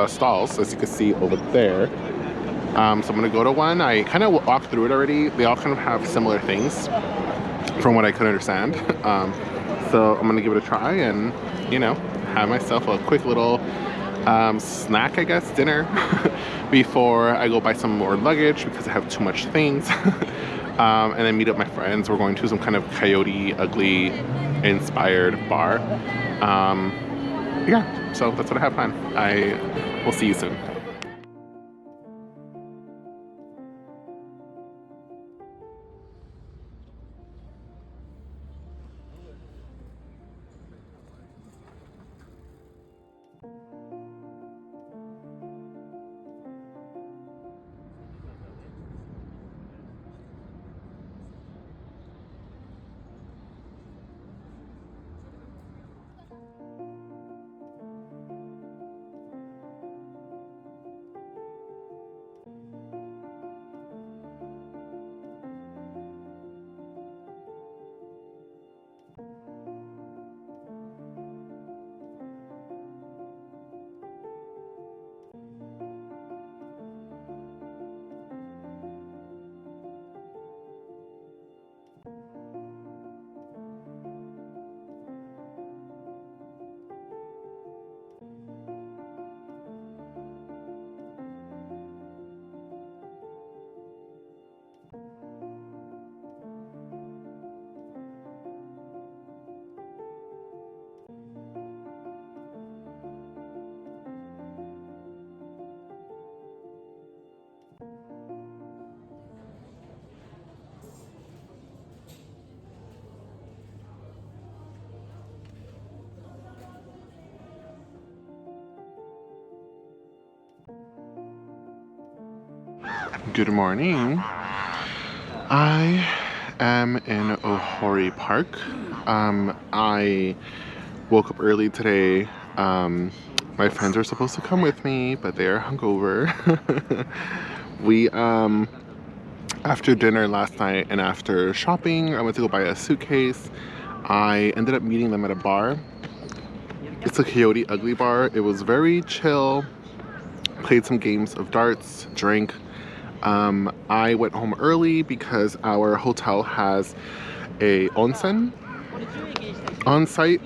Stalls, as you can see over there. So I'm gonna go to one. I kind of walked through it already. They all kind of have similar things from what I could understand. So I'm gonna give it a try and, you know, have myself a quick little snack, I guess, dinner before I go buy some more luggage because I have too much things. And then meet up my friends. We're going to some kind of Coyote Ugly inspired bar. Yeah, so that's what I have planned. I will see you soon. Good morning. I am in Ohori Park. I woke up early today. My friends are supposed to come with me, but they are hungover. We, after dinner last night and after shopping, I went to go buy a suitcase. I ended up meeting them at a bar. It's a Coyote Ugly bar. It was very chill. Played some games of darts, drank. I went home early because our hotel has a onsen on site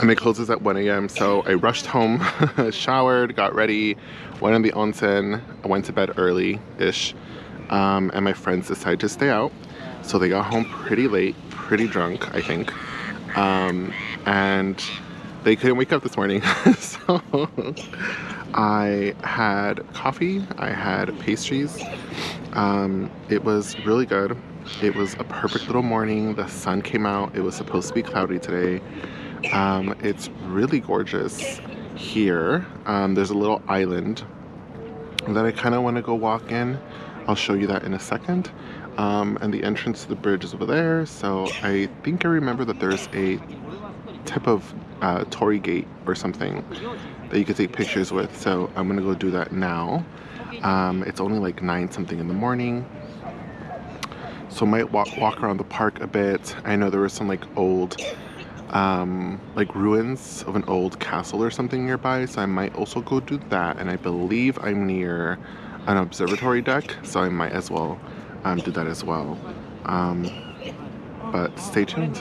and it closes at 1 a.m. So I rushed home, showered, got ready, went in the onsen. I went to bed early-ish, and my friends decided to stay out. So they got home pretty late, pretty drunk, I think, and they couldn't wake up this morning. So I had coffee, I had pastries. It was really good. It was a perfect little morning. The sun came out. It was supposed to be cloudy today. It's really gorgeous here. There's a little island that I kind of want to go walk in. I'll show you that in a second. And the entrance to the bridge is over there. So I think I remember that there's a type of torii gate or something that you could take pictures with. So I'm gonna go do that now. It's only like 9 something in the morning. So I might walk around the park a bit. I know there were some like old like ruins of an old castle or something nearby, so I might also go do that. And I believe I'm near an observatory deck, so I might as well do that as well. But stay tuned.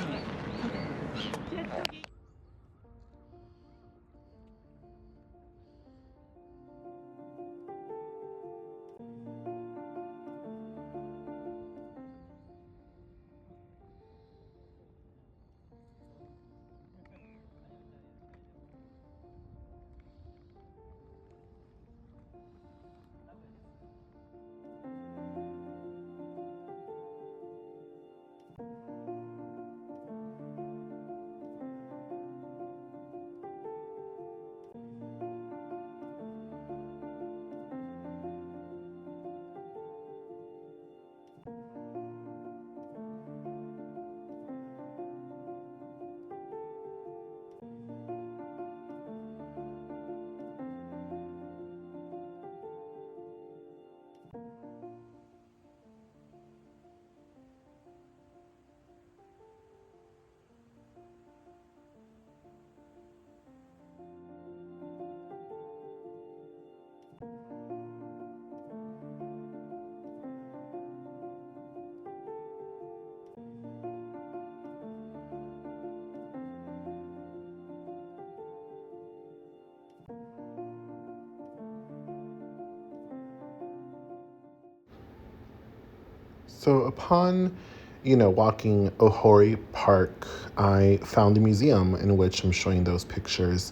So upon, walking Ohori Park, I found a museum in which I'm showing those pictures,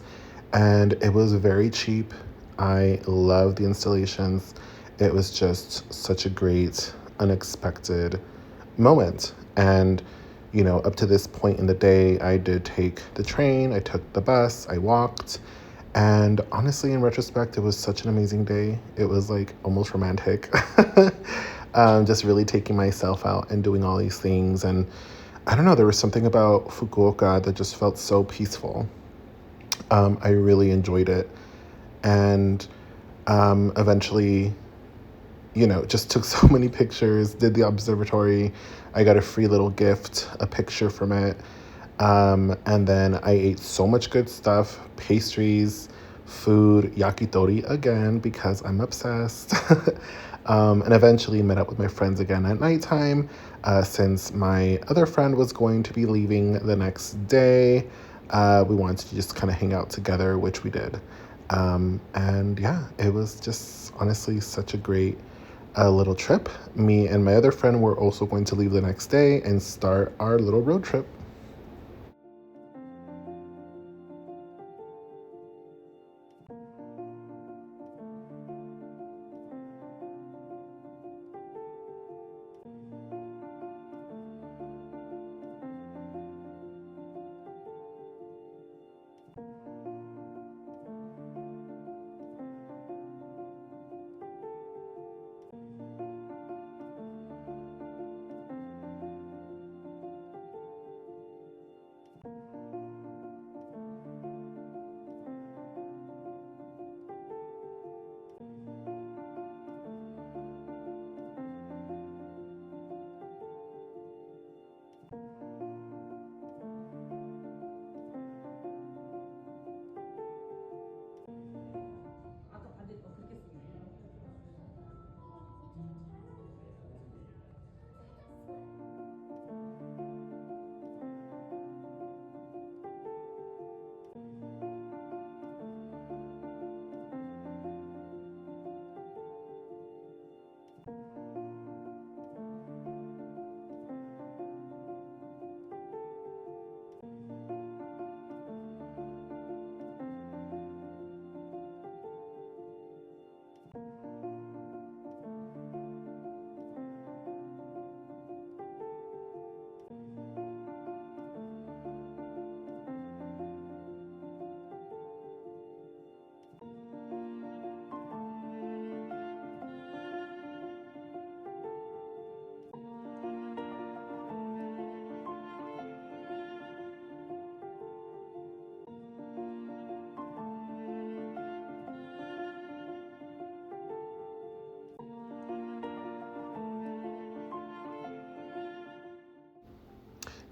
and it was very cheap. I love the installations. It was just such a great, unexpected moment. And, up to this point in the day, I did take the train, I took the bus, I walked. And honestly, in retrospect, it was such an amazing day. It was like almost romantic. Just really taking myself out and doing all these things. And I don't know, there was something about Fukuoka that just felt so peaceful. I really enjoyed it. And eventually, just took so many pictures, did the observatory. I got a free little gift, a picture from it. And then I ate so much good stuff, pastries, food, yakitori again, because I'm obsessed. And eventually met up with my friends again at nighttime, since my other friend was going to be leaving the next day. We wanted to just kind of hang out together, which we did. And yeah, it was just honestly such a great little trip. Me and my other friend were also going to leave the next day and start our little road trip.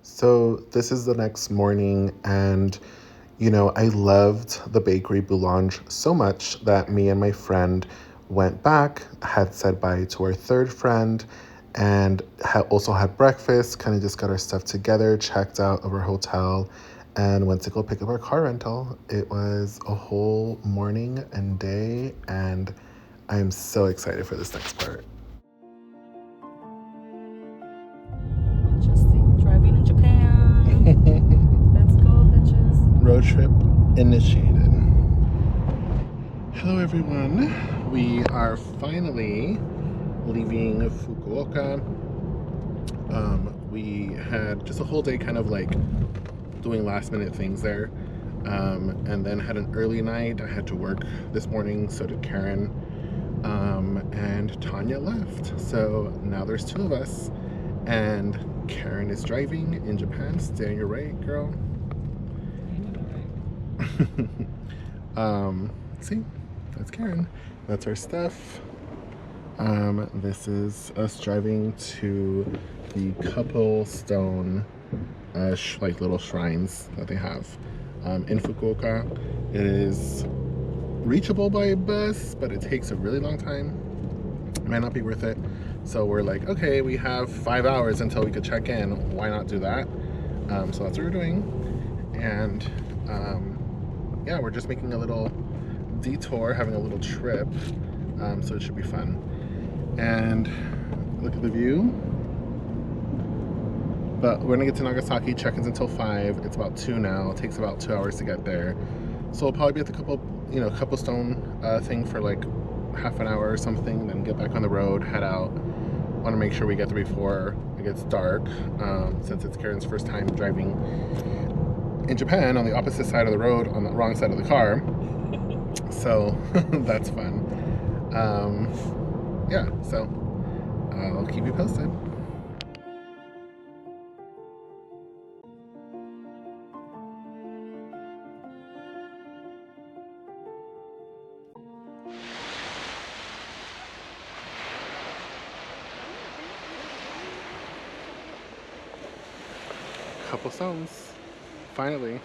So this is the next morning, and I loved the bakery Boulange so much that me and my friend went back, had said bye to our third friend, and also had breakfast, kind of just got our stuff together, checked out of our hotel, and went to go pick up our car rental. It was a whole morning and day, and I'm so excited for this next part. Just driving in Japan. Let's go, bitches. Road trip initiated. Hello everyone. We are finally leaving Fukuoka. We had just a whole day kind of like doing last minute things there. And then had an early night. I had to work this morning, so did Karen. And Tanya left. So now there's two of us. And Karen is driving in Japan. Stay on your right, girl. See, that's Karen. That's our stuff. This is us driving to the couple stone, like little shrines that they have in Fukuoka. It is reachable by bus, but it takes a really long time. It might not be worth it. So we're like, okay, we have 5 hours until we could check in. Why not do that? So that's what we're doing. And yeah, we're just making a little detour, having a little trip. So it should be fun. And look at the view. But we're gonna get to Nagasaki. Check-in's until 5. It's about 2 now. It takes about 2 hours to get there. So we'll probably be at the couple stone thing for like half an hour or something, then get back on the road, head out. Want to make sure we get there before it gets dark, since it's Karen's first time driving in Japan on the opposite side of the road, on the wrong side of the car. So that's fun. Yeah, so I'll keep you posted. Couple stones, finally.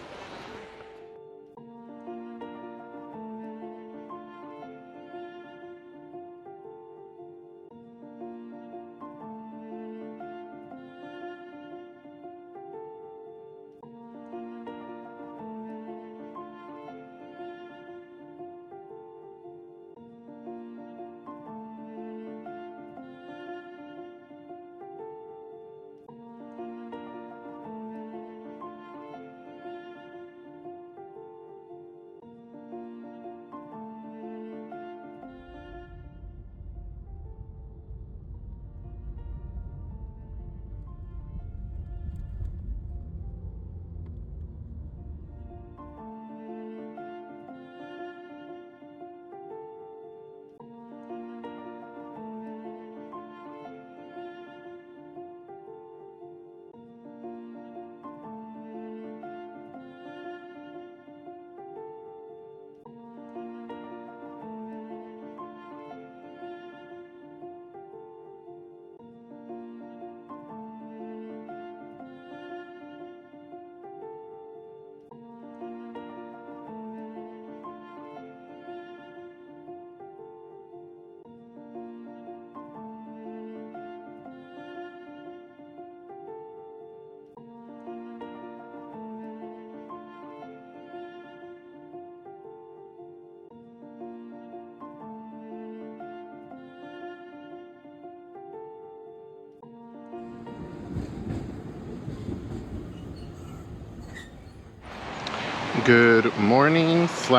Good morning /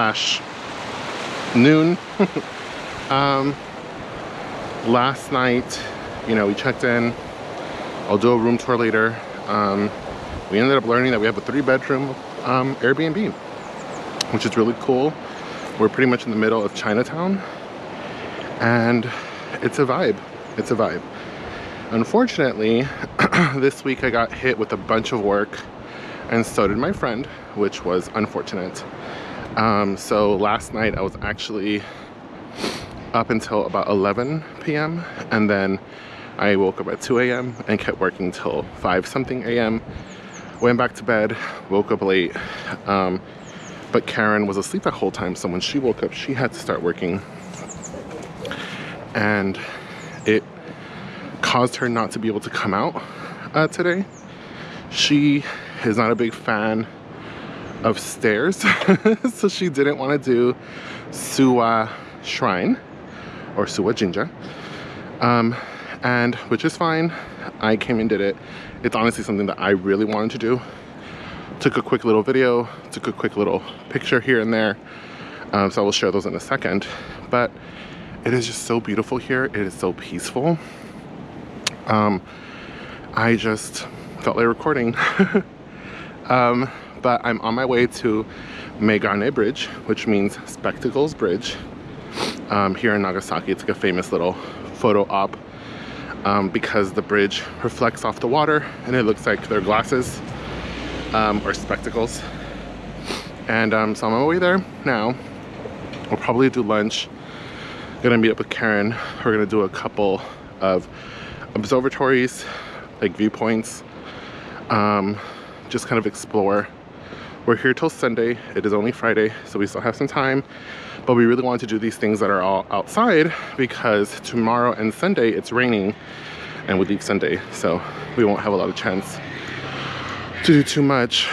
noon. Last night, we checked in. I'll do a room tour later. We ended up learning that we have a 3-bedroom Airbnb, which is really cool. We're pretty much in the middle of Chinatown, and it's a vibe. It's a vibe. Unfortunately, this week I got hit with a bunch of work, and so did my friend, which was unfortunate. So last night I was actually up until about 11 p.m. and then I woke up at 2 a.m. and kept working till 5 something a.m. Went back to bed, woke up late, but Karen was asleep that whole time, so when she woke up, she had to start working. And it caused her not to be able to come out today. She is not a big fan of stairs, so she didn't want to do Suwa Shrine or Suwa Jinja, and which is fine. I came and did it. It's honestly something that I really wanted to do. Took a quick little video, took a quick little picture here and there, so I will share those in a second. But it is just so beautiful here. It is so peaceful. I just felt like recording. But I'm on my way to Megane Bridge, which means Spectacles Bridge, here in Nagasaki. It's like a famous little photo op, because the bridge reflects off the water and it looks like they're glasses, or spectacles. And so I'm on my way there now. I'll probably do lunch. Gonna meet up with Karen. We're gonna do a couple of observatories, like viewpoints, just kind of explore. We're here till Sunday. It is only Friday, so we still have some time, but we really want to do these things that are all outside because tomorrow and Sunday it's raining and we leave Sunday, so we won't have a lot of chance to do too much.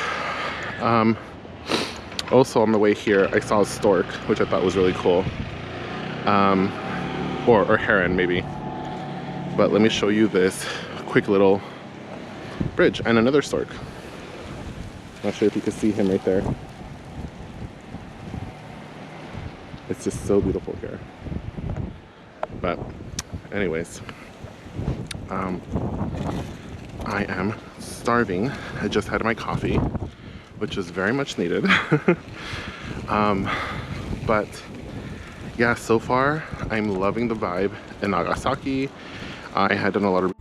Also on the way here, I saw a stork, which I thought was really cool, or heron maybe. But let me show you this quick little bridge and another stork. Not sure if you can see him right there. It's just so beautiful here. But anyways, I am starving. I just had my coffee, which is very much needed. But yeah, so far I'm loving the vibe in Nagasaki. I had done a lot of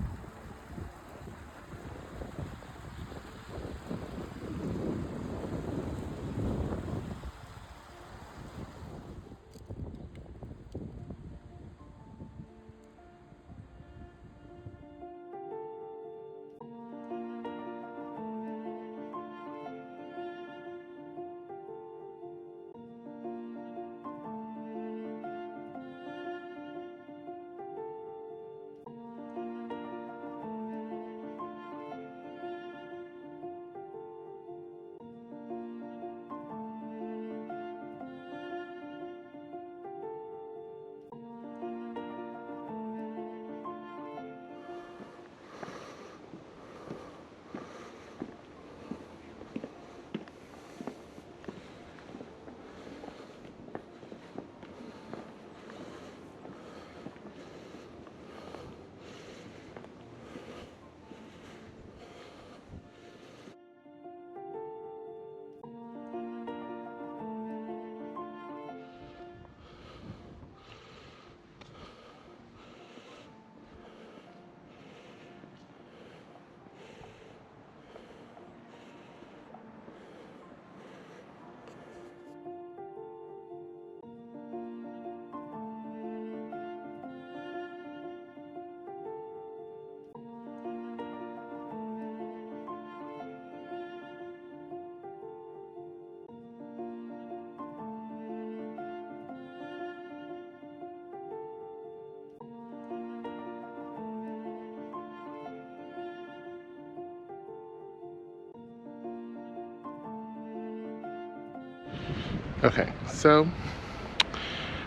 Okay, so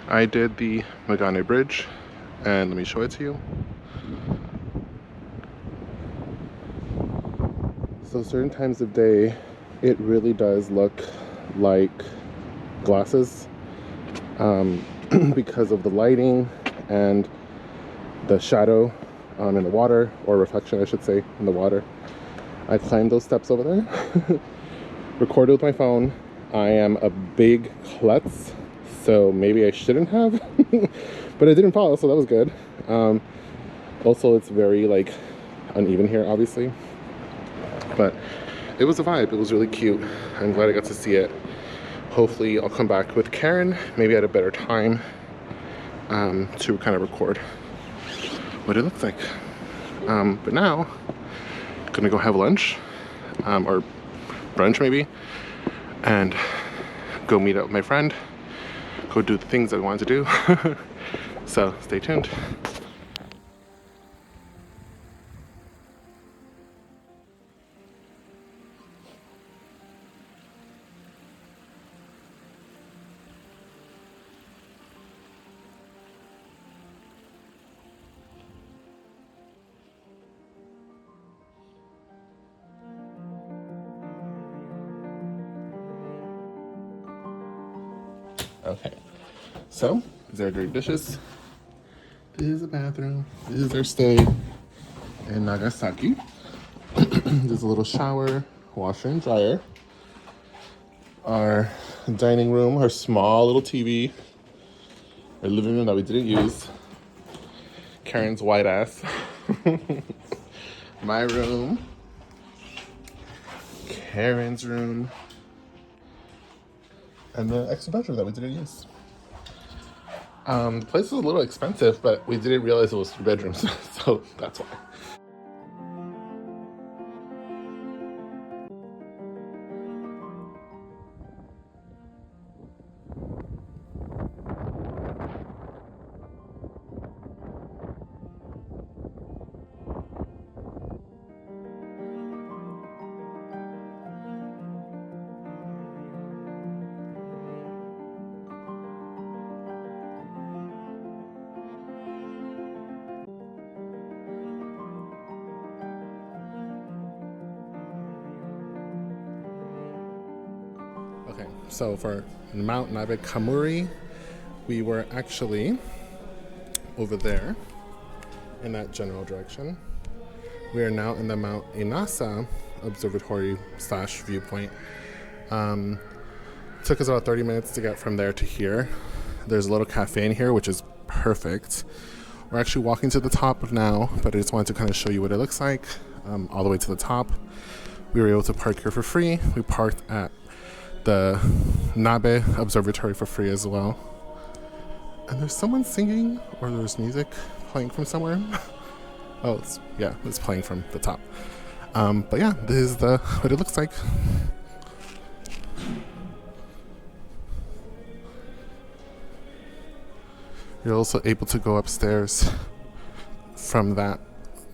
I did the Megane Bridge, and let me show it to you. So certain times of day, it really does look like glasses, because of the lighting and the shadow in the water, or reflection I should say, in the water. I climbed those steps over there, recorded with my phone. I am a big klutz, so maybe I shouldn't have, but I didn't fall, so that was good. Also, it's very like uneven here, obviously, but it was a vibe. It was really cute. I'm glad I got to see it. Hopefully I'll come back with Karen, maybe at a better time, to kind of record what it looks like. But now I'm gonna go have lunch. or brunch maybe, and go meet up with my friend, go do the things I wanted to do. So stay tuned. Okay, so these are dirty dishes. This is a bathroom. This is our stay in Nagasaki. There's a little shower, washer and dryer. Our dining room, our small little TV. Our living room that we didn't use. Karen's white ass. My room. Karen's room. And the extra bedroom that we didn't use. The place was a little expensive, but we didn't realize it was 3 bedrooms, so that's why. Okay, so for Mount Nabekammuri, we were actually over there in that general direction. We are now in the Mount Inasa Observatory / viewpoint. Took us about 30 minutes to get from there to here. There's a little cafe in here, which is perfect. We're actually walking to the top now, but I just wanted to kind of show you what it looks like all the way to the top. We were able to park here for free. We parked at the Nabe Observatory for free as well. And there's someone singing, or there's music playing from somewhere. Oh, it's playing from the top. But yeah, this is what it looks like. You're also able to go upstairs from that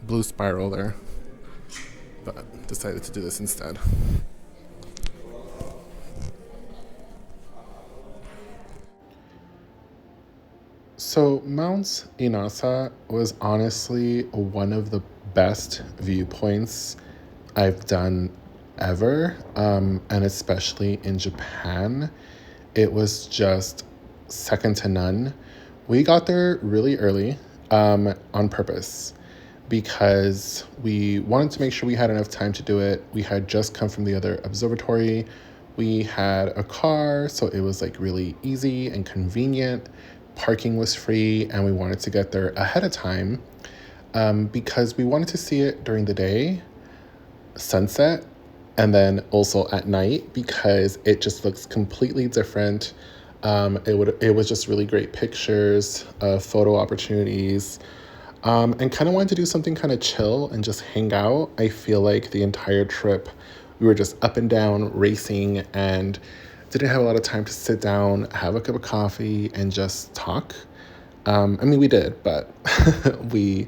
blue spiral there, but decided to do this instead. So Mount Inasa was honestly one of the best viewpoints I've done ever, and especially in Japan. It was just second to none. We got there really early on purpose because we wanted to make sure we had enough time to do it. We had just come from the other observatory. We had a car, so it was like really easy and convenient. Parking was free, and we wanted to get there ahead of time because we wanted to see it during the day, sunset, and then also at night because it just looks completely different. It was just really great pictures, photo opportunities, and kind of wanted to do something kind of chill and just hang out. I feel like the entire trip we were just up and down racing and didn't have a lot of time to sit down, have a cup of coffee, and just talk. I mean, we did, but the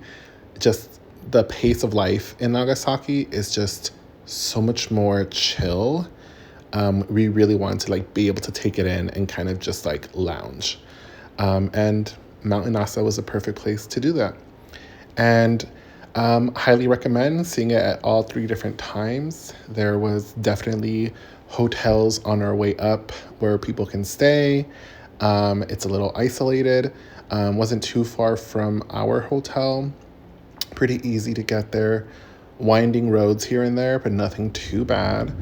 pace of life in Nagasaki is just so much more chill. We really wanted to be able to take it in and kind of just lounge. And Mount Inasa was a perfect place to do that. And highly recommend seeing it at all 3 different times. There was definitely hotels on our way up where people can stay. It's a little isolated. Wasn't too far from our hotel. Pretty easy to get there. Winding roads here and there, but nothing too bad.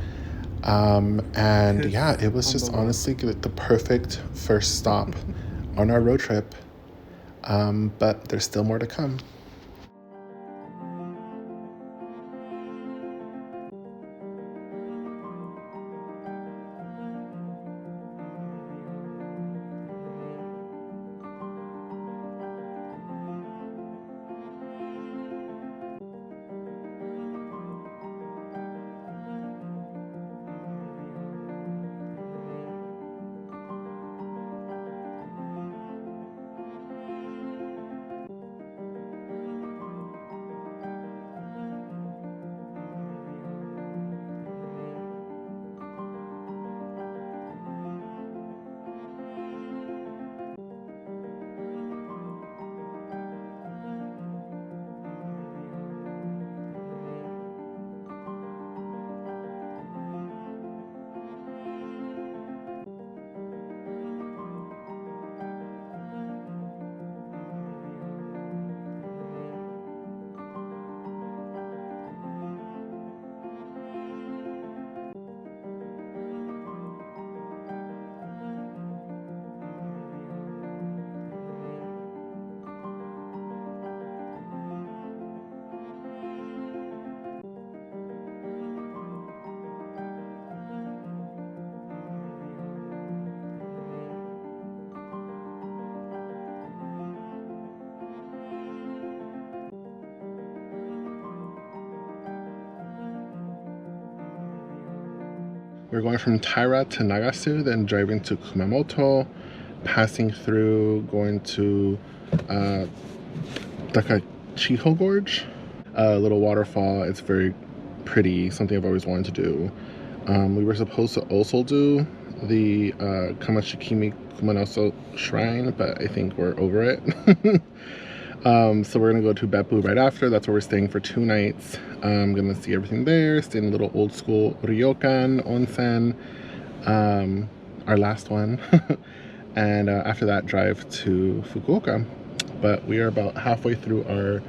And yeah, it was just honestly the perfect first stop on our road trip. But there's still more to come. We're going from Taira to Nagasu, then driving to Kumamoto, passing through, going to Takachiho Gorge, a little waterfall. It's very pretty, something I've always wanted to do. We were supposed to also do the Kamashikimi Kumanoso Shrine, but I think we're over it. So we're gonna go to Beppu right after. That's where we're staying for 2 nights. I'm gonna see everything there, stay in a little old school Ryokan, Onsen, our last one. And after that, drive to Fukuoka. But we are about halfway through our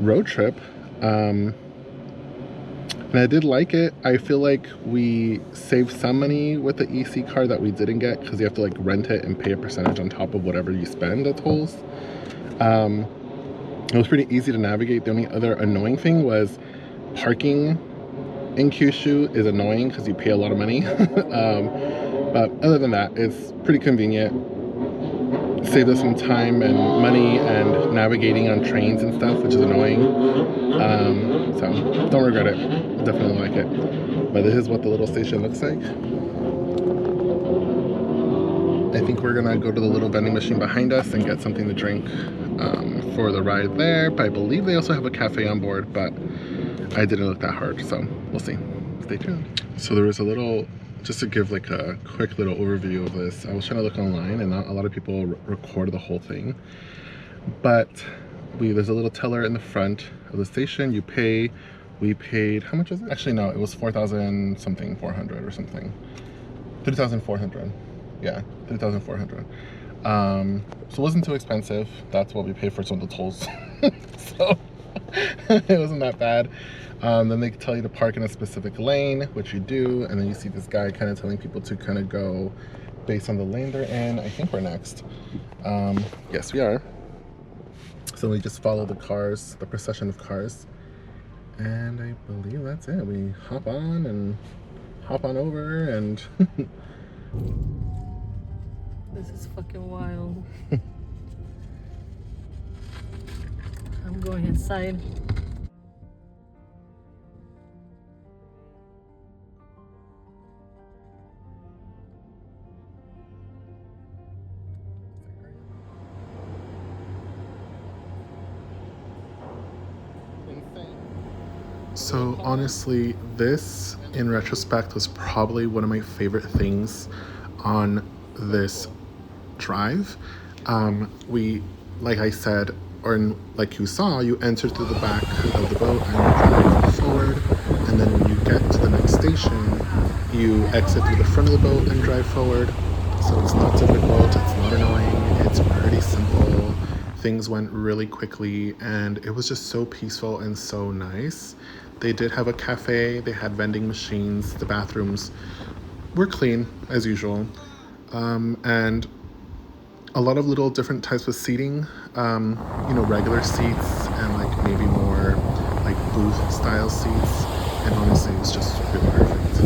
road trip. And I did like it. I feel like we saved some money with the EC card that we didn't get, because you have to like rent it and pay a percentage on top of whatever you spend at tolls. It was pretty easy to navigate. The only other annoying thing was parking in Kyushu is annoying because you pay a lot of money. But other than that, it's pretty convenient. Saved us some time and money and navigating on trains and stuff, which is annoying. So don't regret it. Definitely like it. But this is what the little station looks like. I think we're gonna go to the little vending machine behind us and get something to drink for the ride there. But I believe they also have a cafe on board, but I didn't look that hard, so we'll see. Stay tuned. So there was a little, just to give like a quick little overview of this, I was trying to look online and not a lot of people record the whole thing. But there's a little teller in the front of the station. You pay. We paid, how much was it? Actually, no, it was 4,000 something, 400 or something. 3,400. Yeah, 3,400. So it wasn't too expensive. That's what we paid for some of the tolls. So it wasn't that bad. Then they tell you to park in a specific lane, which you do, and then you see this guy kind of telling people to kind of go based on the lane they're in. I think we're next. Yes, we are. So we just follow the cars, the procession of cars, and I believe that's it. We hop on and hop on over, and This is fucking wild. I'm going inside. so honestly, this in retrospect was probably one of my favorite things on this drive. We, like I said, or like you saw, you enter through the back of the boat and you drive forward, and then when you get to the next station, you exit through the front of the boat and drive forward. So it's not difficult, it's not annoying, it's pretty simple. Things went really quickly, and it was just so peaceful and so nice. They did have a cafe, they had vending machines, the bathrooms were clean as usual, and a lot of little different types of seating, you know, regular seats and like maybe more like booth style seats, and honestly it was just really perfect.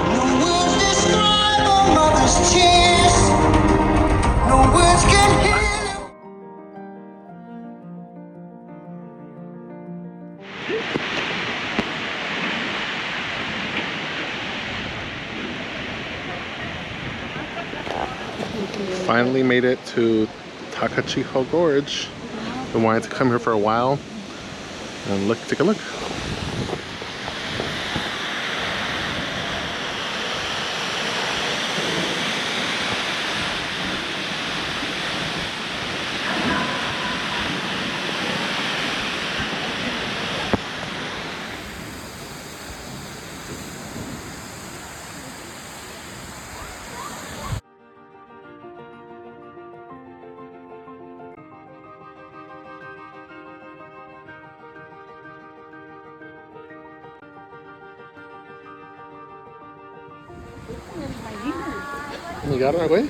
No words describe a mother's tears. No words can heal. Finally made it to Takachiho Gorge. Been wanting to come here for a while. And look, take a look. You got it right away?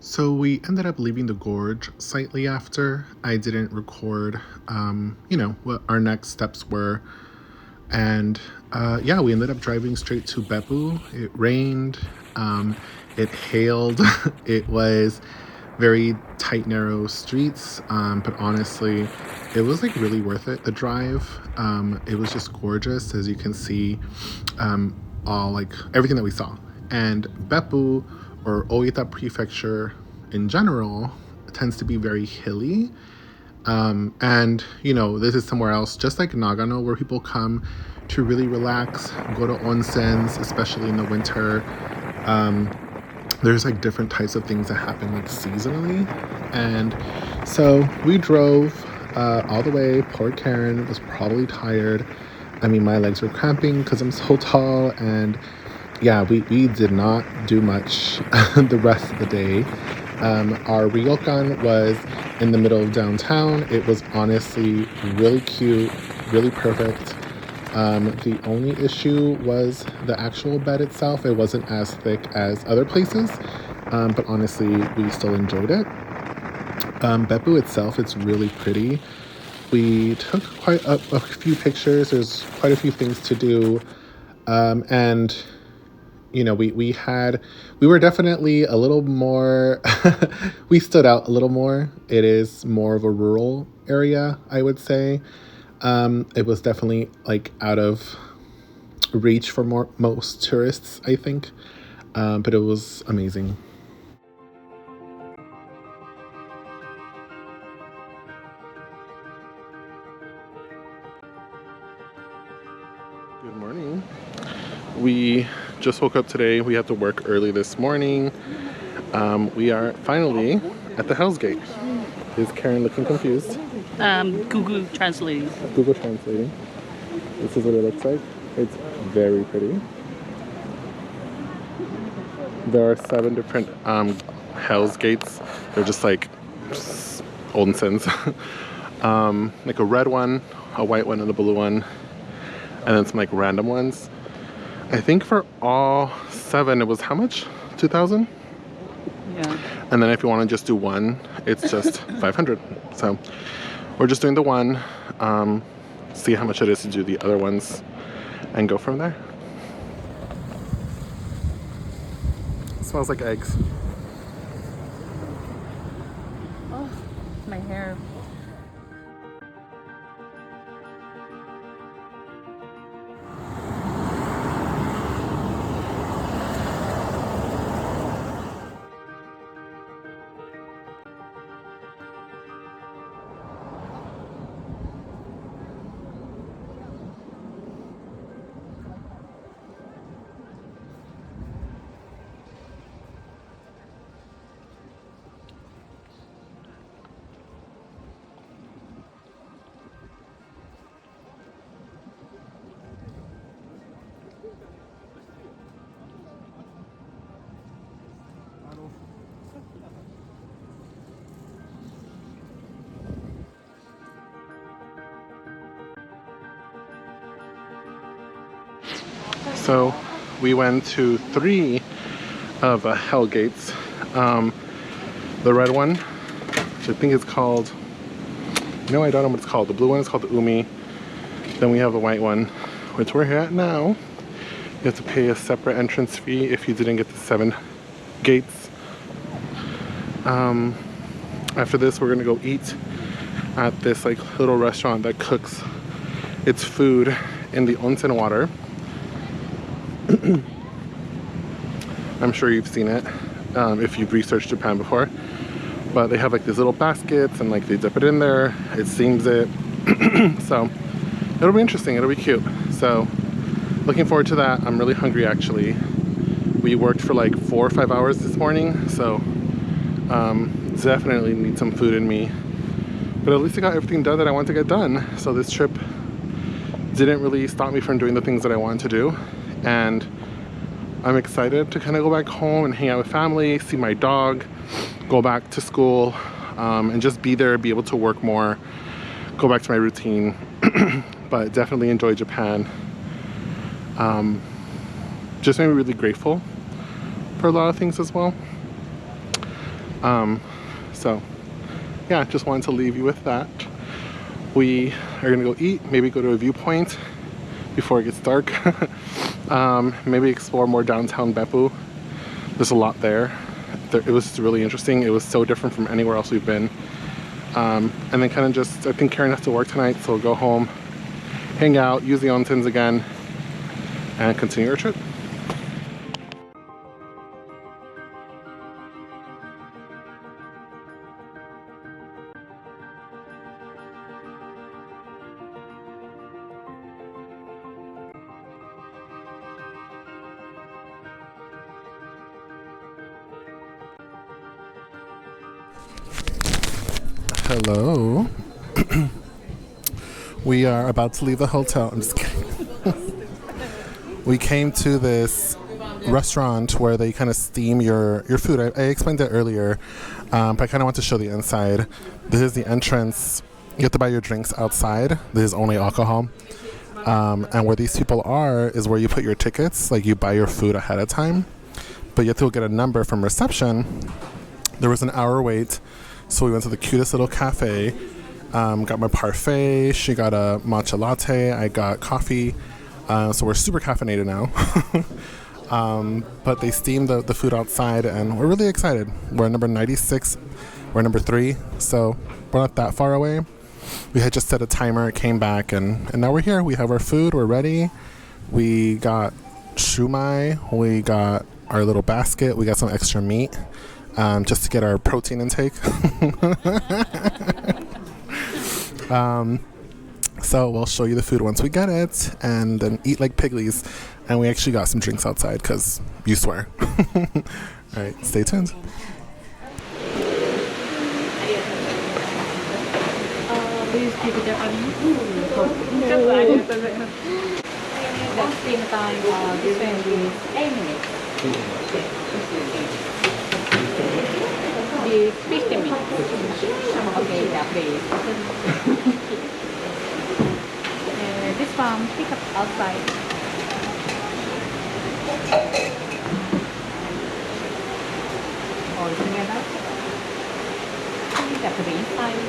So we ended up leaving the gorge slightly after. I didn't record, what our next steps were. And yeah, we ended up driving straight to Beppu. It rained, it hailed, it was very tight, narrow streets, but honestly, it was like really worth it, the drive. It was just gorgeous, as you can see, all like everything that we saw. And Beppu, or Oita Prefecture in general, tends to be very hilly. And this is somewhere else, just like Nagano, where people come to really relax, go to onsens, especially in the winter. There's like different types of things that happen like seasonally. And so we drove all the way. Poor Karen was probably tired. I mean, my legs were cramping because I'm so tall. And yeah, we did not do much the rest of the day. Our Ryokan was in the middle of downtown. It was honestly really cute, really perfect. The only issue was the actual bed itself. It wasn't as thick as other places, but honestly, we still enjoyed it. Beppu itself, it's really pretty. We took quite a few pictures. There's quite a few things to do, and we were definitely a little more, we stood out a little more. It is more of a rural area, I would say. It was definitely like out of reach for most tourists, I think. But it was amazing. Good morning. We just woke up today. We had to work early this morning. We are finally at the Hell's Gate. Is Karen looking confused? Google translating. Google translating. This is what it looks like. It's very pretty. There are 7 different Hell's Gates. They're just like onsens. Like a red one, a white one, and a blue one. And then some like random ones. I think for all 7 it was how much? 2,000? Yeah. And then if you want to just do one, it's just 500. So we're just doing the one, see how much it is to do the other ones, and go from there. It smells like eggs. Oh, my hair. So we went to 3 of Hell Gates. The red one, which I think is called, no, I don't know what it's called. The blue one is called the Umi. Then we have the white one, which we're here at now. You have to pay a separate entrance fee if you didn't get the 7 gates. After this, we're gonna go eat at this like little restaurant that cooks its food in the onsen water. I'm sure you've seen it if you've researched Japan before, but they have like these little baskets and like they dip it in there, it steams it. So it'll be interesting, it'll be cute. So looking forward to that. I'm really hungry actually. We worked for like 4 or 5 hours this morning, so definitely need some food in me, but at least I got everything done that I want to get done. So this trip didn't really stop me from doing the things that I wanted to do, and I'm excited to kind of go back home and hang out with family, see my dog, go back to school, and just be there, be able to work more, go back to my routine. But definitely enjoy Japan. Just made me really grateful for a lot of things as well. So yeah, just wanted to leave you with that. We are gonna go eat, maybe go to a viewpoint before it gets dark. Maybe explore more downtown Beppu. There's a lot there. It was really interesting. It was so different from anywhere else we've been. And then kind of just, I think Karen has to work tonight, so we'll go home, hang out, use the onsens again, and continue our trip. Hello. We are about to leave the hotel. I'm just kidding. We came to this restaurant where they kind of steam your food. I explained it earlier, but I kind of want to show the inside. This is the entrance. You have to buy your drinks outside. This is only alcohol. And where these people are is where you put your tickets. Like, you buy your food ahead of time, but you have to get a number from reception. There was an hour wait. So we went to the cutest little cafe, got my parfait, she got a matcha latte, I got coffee, so we're super caffeinated now. But they steamed the food outside and we're really excited. We're at number 96, we're number 3, so we're not that far away. We had just set a timer, came back, and now we're here. We have our food, we're ready. We got shumai, we got our little basket, we got some extra meat. Just to get our protein intake. So we'll show you the food once we get it, and then eat like piglies. And we actually got some drinks outside because you swear. All right, stay tuned. Please keep it there. The steam time is 8 minutes. The 15 minutes. Okay, yeah, please. This one, pick up outside. All together. That to be inside.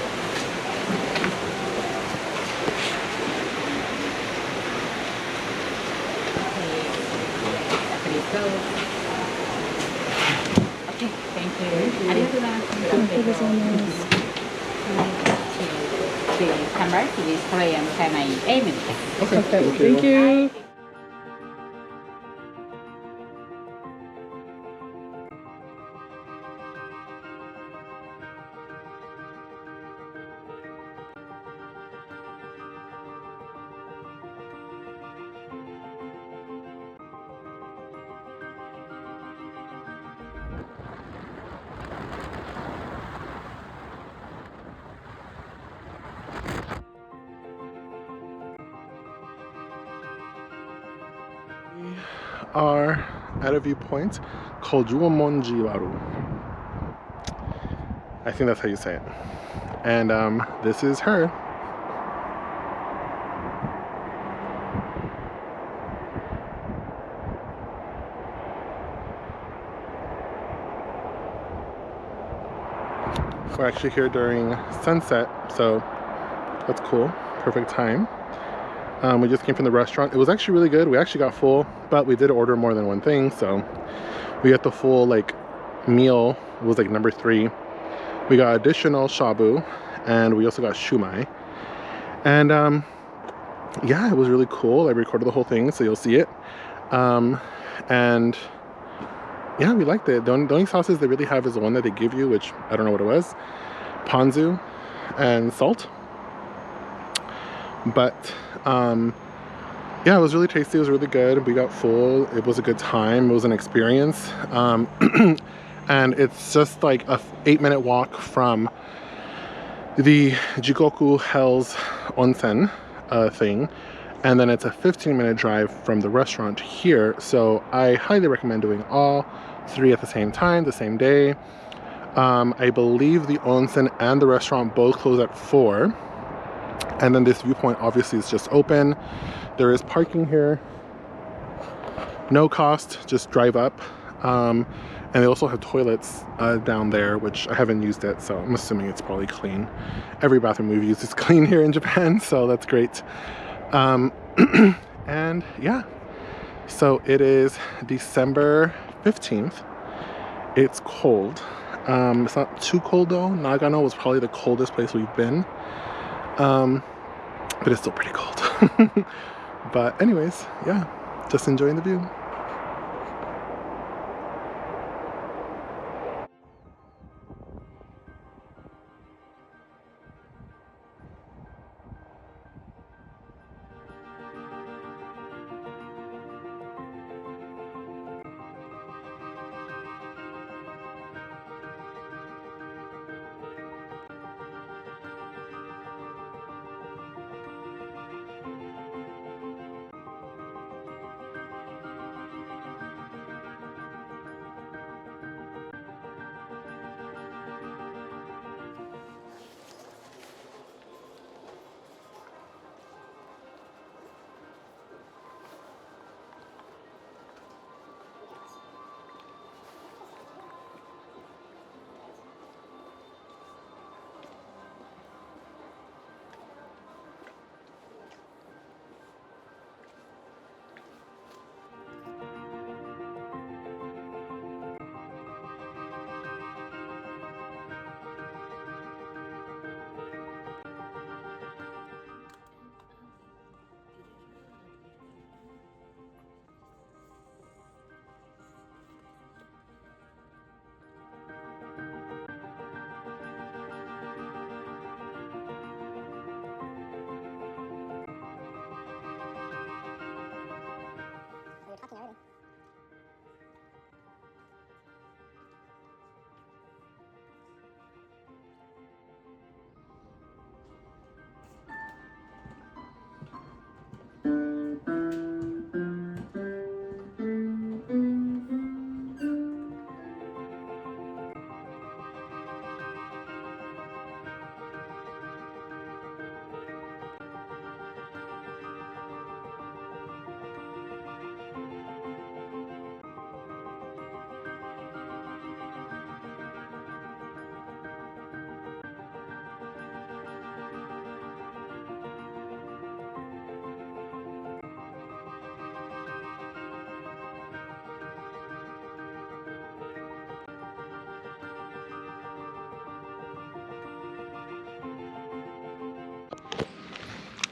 Okay, please go. Okay, thank you. Thank you so much. Please come back to this Korean time in 8 minutes. Okay, Thank you. Are at a viewpoint called Jumonji Viewpoint. I think that's how you say it. And this is her. We're actually here during sunset, so that's cool. Perfect time. We just came from the restaurant. It was actually really good. We actually got full, but we did order more than one thing, so we got the full like meal. It was like number 3. We got additional shabu, and we also got shumai. And yeah, it was really cool. I recorded the whole thing, so you'll see it. And yeah, we liked it. The only sauces they really have is the one that they give you, which I don't know what it was. Ponzu and salt. But yeah, it was really tasty. It was really good. We got full. It was a good time. It was an experience. And it's just like a 8-minute walk from the Jigoku Onsen thing, and then it's a 15-minute drive from the restaurant here. So I highly recommend doing all 3 at the same time, the same day. I believe the onsen and the restaurant both close at 4. And then this viewpoint obviously is just open. There is parking here. No cost, just drive up. And they also have toilets down there, which I haven't used it, so I'm assuming it's probably clean. Every bathroom we've used is clean here in Japan, so that's great. And yeah, so it is December 15th. It's cold. It's not too cold though. Nagano was probably the coldest place we've been. But it's still pretty cold. But anyways, yeah, just enjoying the view.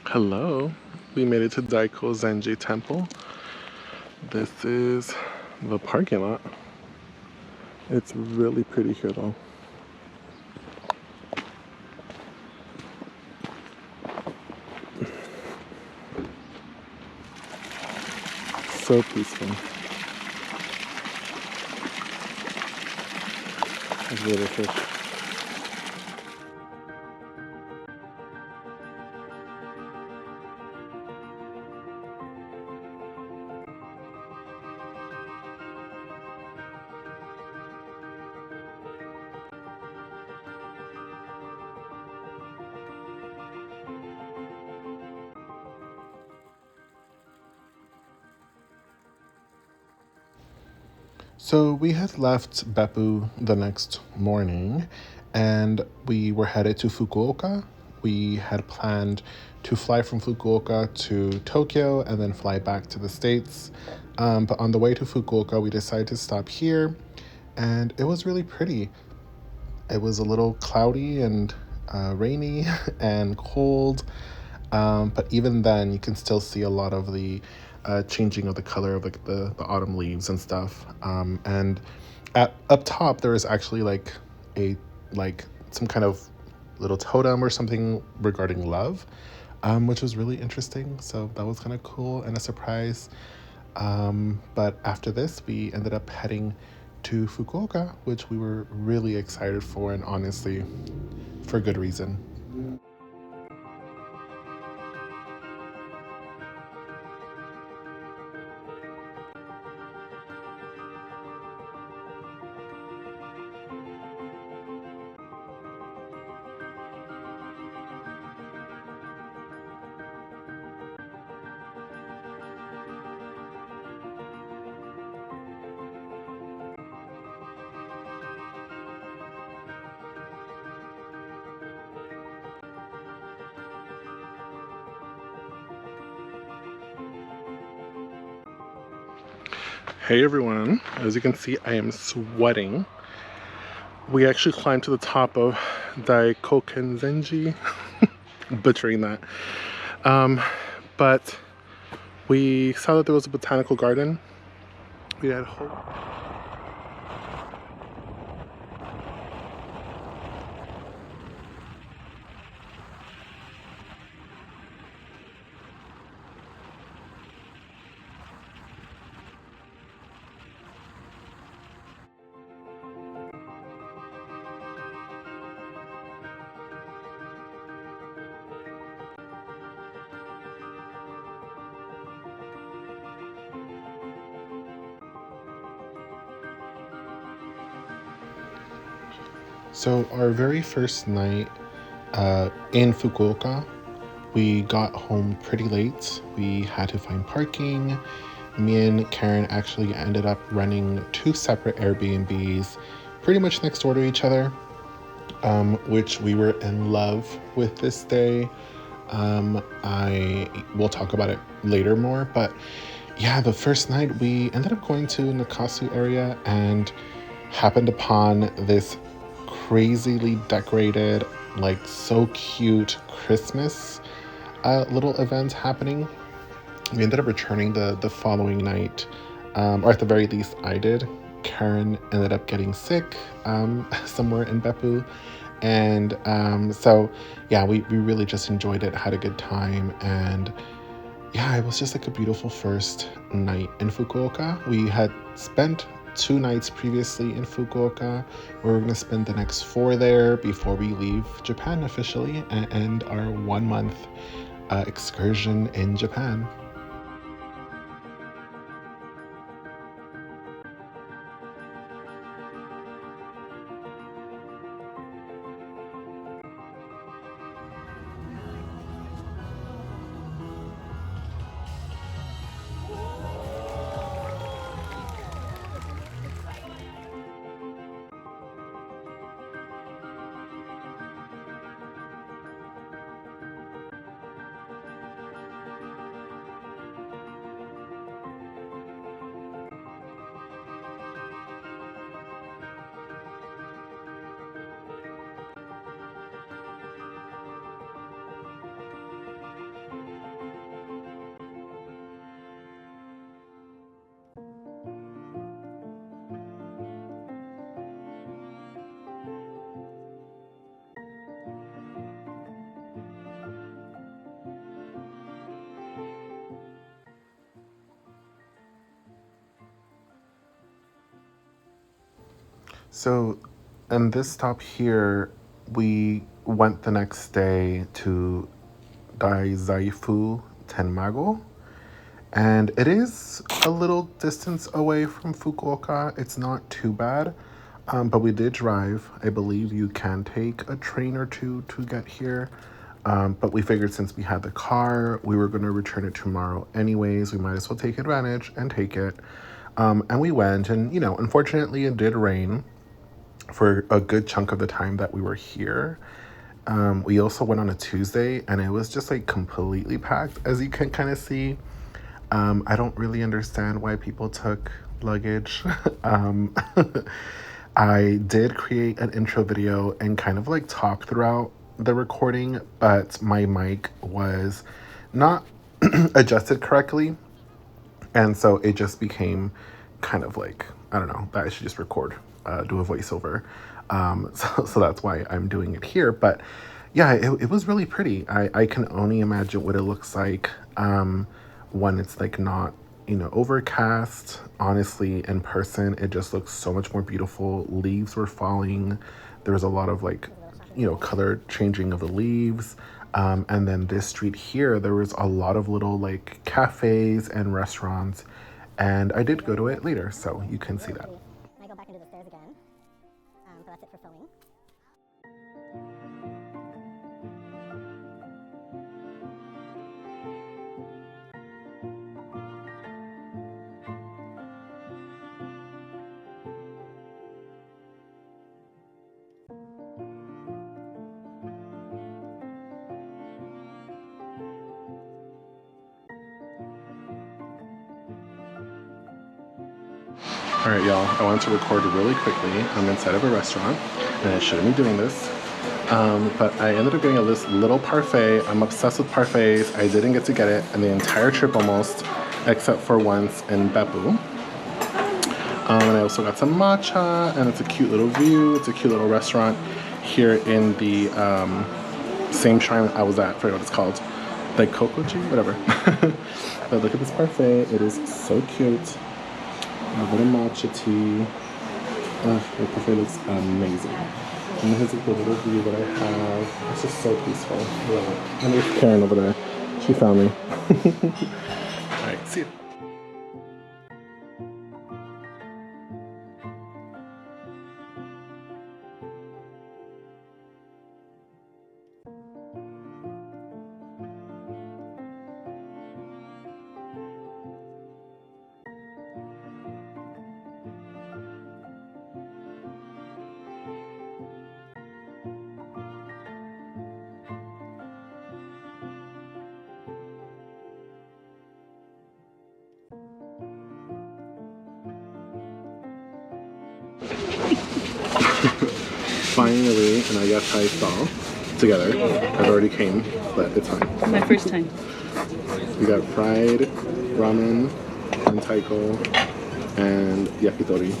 Hello, we made it to Daikozenji Temple. This is the parking lot. It's really pretty here though. So peaceful. It's really fish. So we had left Beppu the next morning and we were headed to Fukuoka. We had planned to fly from Fukuoka to Tokyo and then fly back to the States. But on the way to Fukuoka, we decided to stop here and it was really pretty. It was a little cloudy and rainy and cold. But even then, you can still see a lot of the changing of the color of the autumn leaves and stuff. And up top, there is actually like some kind of little totem or something regarding love, which was really interesting. So that was kind of cool and a surprise. But after this, we ended up heading to Fukuoka, which we were really excited for, and honestly, for good reason. Hey everyone, as you can see, I am sweating. We actually climbed to the top of Daikozenji, butchering that. But we saw that there was a botanical garden. We had hope. So our very first night in Fukuoka, we got home pretty late. We had to find parking. Me and Karen actually ended up running 2 separate Airbnbs pretty much next door to each other, which we were in love with this day. I will talk about it later more, but yeah, the first night we ended up going to Nakasu area and happened upon this crazily decorated, like so cute Christmas little event happening. We ended up returning the following night, or at the very least I did. Karen ended up getting sick somewhere in Beppu. And so, yeah, we really just enjoyed it, had a good time. And yeah, it was just like a beautiful first night in Fukuoka. We had spent 2 nights previously in Fukuoka. We're going to spend the next 4 there before we leave Japan officially and end our 1-month excursion in Japan. So, in this stop here, we went the next day to Dazaifu Tenmago, and it is a little distance away from Fukuoka. It's not too bad, but we did drive. I believe you can take a train or two to get here, but we figured since we had the car, we were going to return it tomorrow anyways. We might as well take advantage and take it. And we went, and unfortunately, it did rain for a good chunk of the time that we were here. We also went on a Tuesday and it was just like completely packed, as you can kind of see. I don't really understand why people took luggage. I did create an intro video and kind of like talk throughout the recording, but my mic was not adjusted correctly. And so it just became kind of like, I don't know, that I should just record, do a voiceover. So that's why I'm doing it here. But yeah, it was really pretty. I can only imagine what it looks like when it's like not, overcast. Honestly, in person, it just looks so much more beautiful. Leaves were falling. There was a lot of like, color changing of the leaves. And then this street here, there was a lot of little like cafes and restaurants. And I did go to it later, so you can see that. I go back into the stairs again, but that's it for filming. Alright y'all, I wanted to record really quickly. I'm inside of a restaurant and I shouldn't be doing this. But I ended up getting this little parfait. I'm obsessed with parfaits. I didn't get to get it in the entire trip almost, except for once in Beppu. And I also got some matcha, and it's a cute little view. It's a cute little restaurant here in the same shrine I was at. I forget what it's called. Daikozenji, whatever. But look at this parfait. It is so cute. A bit of matcha tea. The parfait looks amazing. And here's like the little view that I have. It's just so peaceful. I love it. And there's Karen over there. She found me. Alright, see you. Finally, an ayatai stall together. I've already came, but it's fine. My first time. We got fried ramen, and taiko, and yakitori,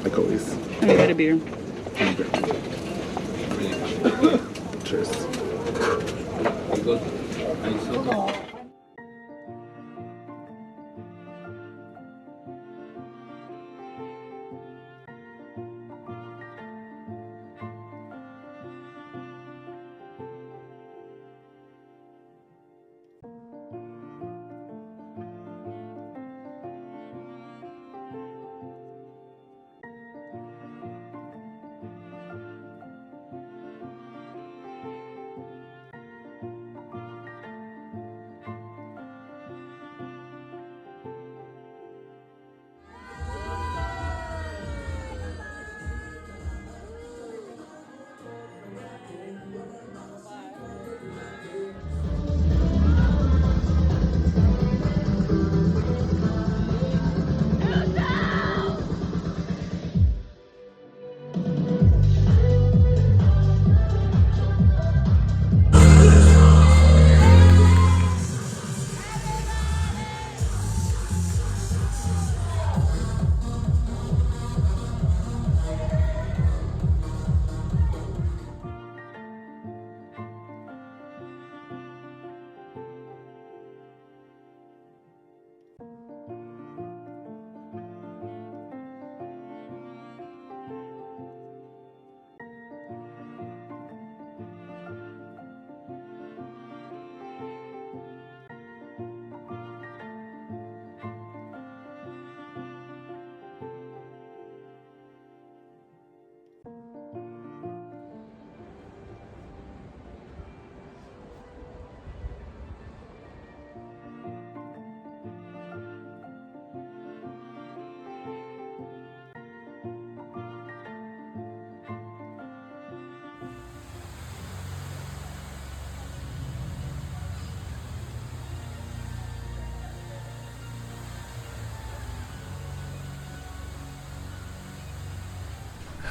like always. And I got a beer. And beer. Cheers.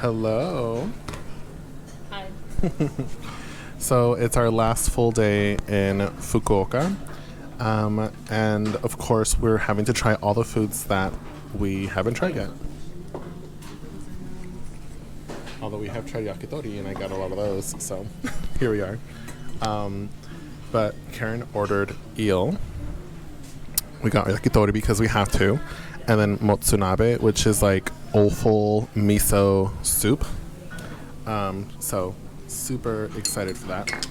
Hello. Hi. So it's our last full day in Fukuoka. And of course we're having to try all the foods that we haven't tried yet. Although we have tried yakitori and I got a lot of those, so here we are. But Karen ordered eel. We got yakitori because we have to. And then motsunabe, which is like offal miso soup. So super excited for that.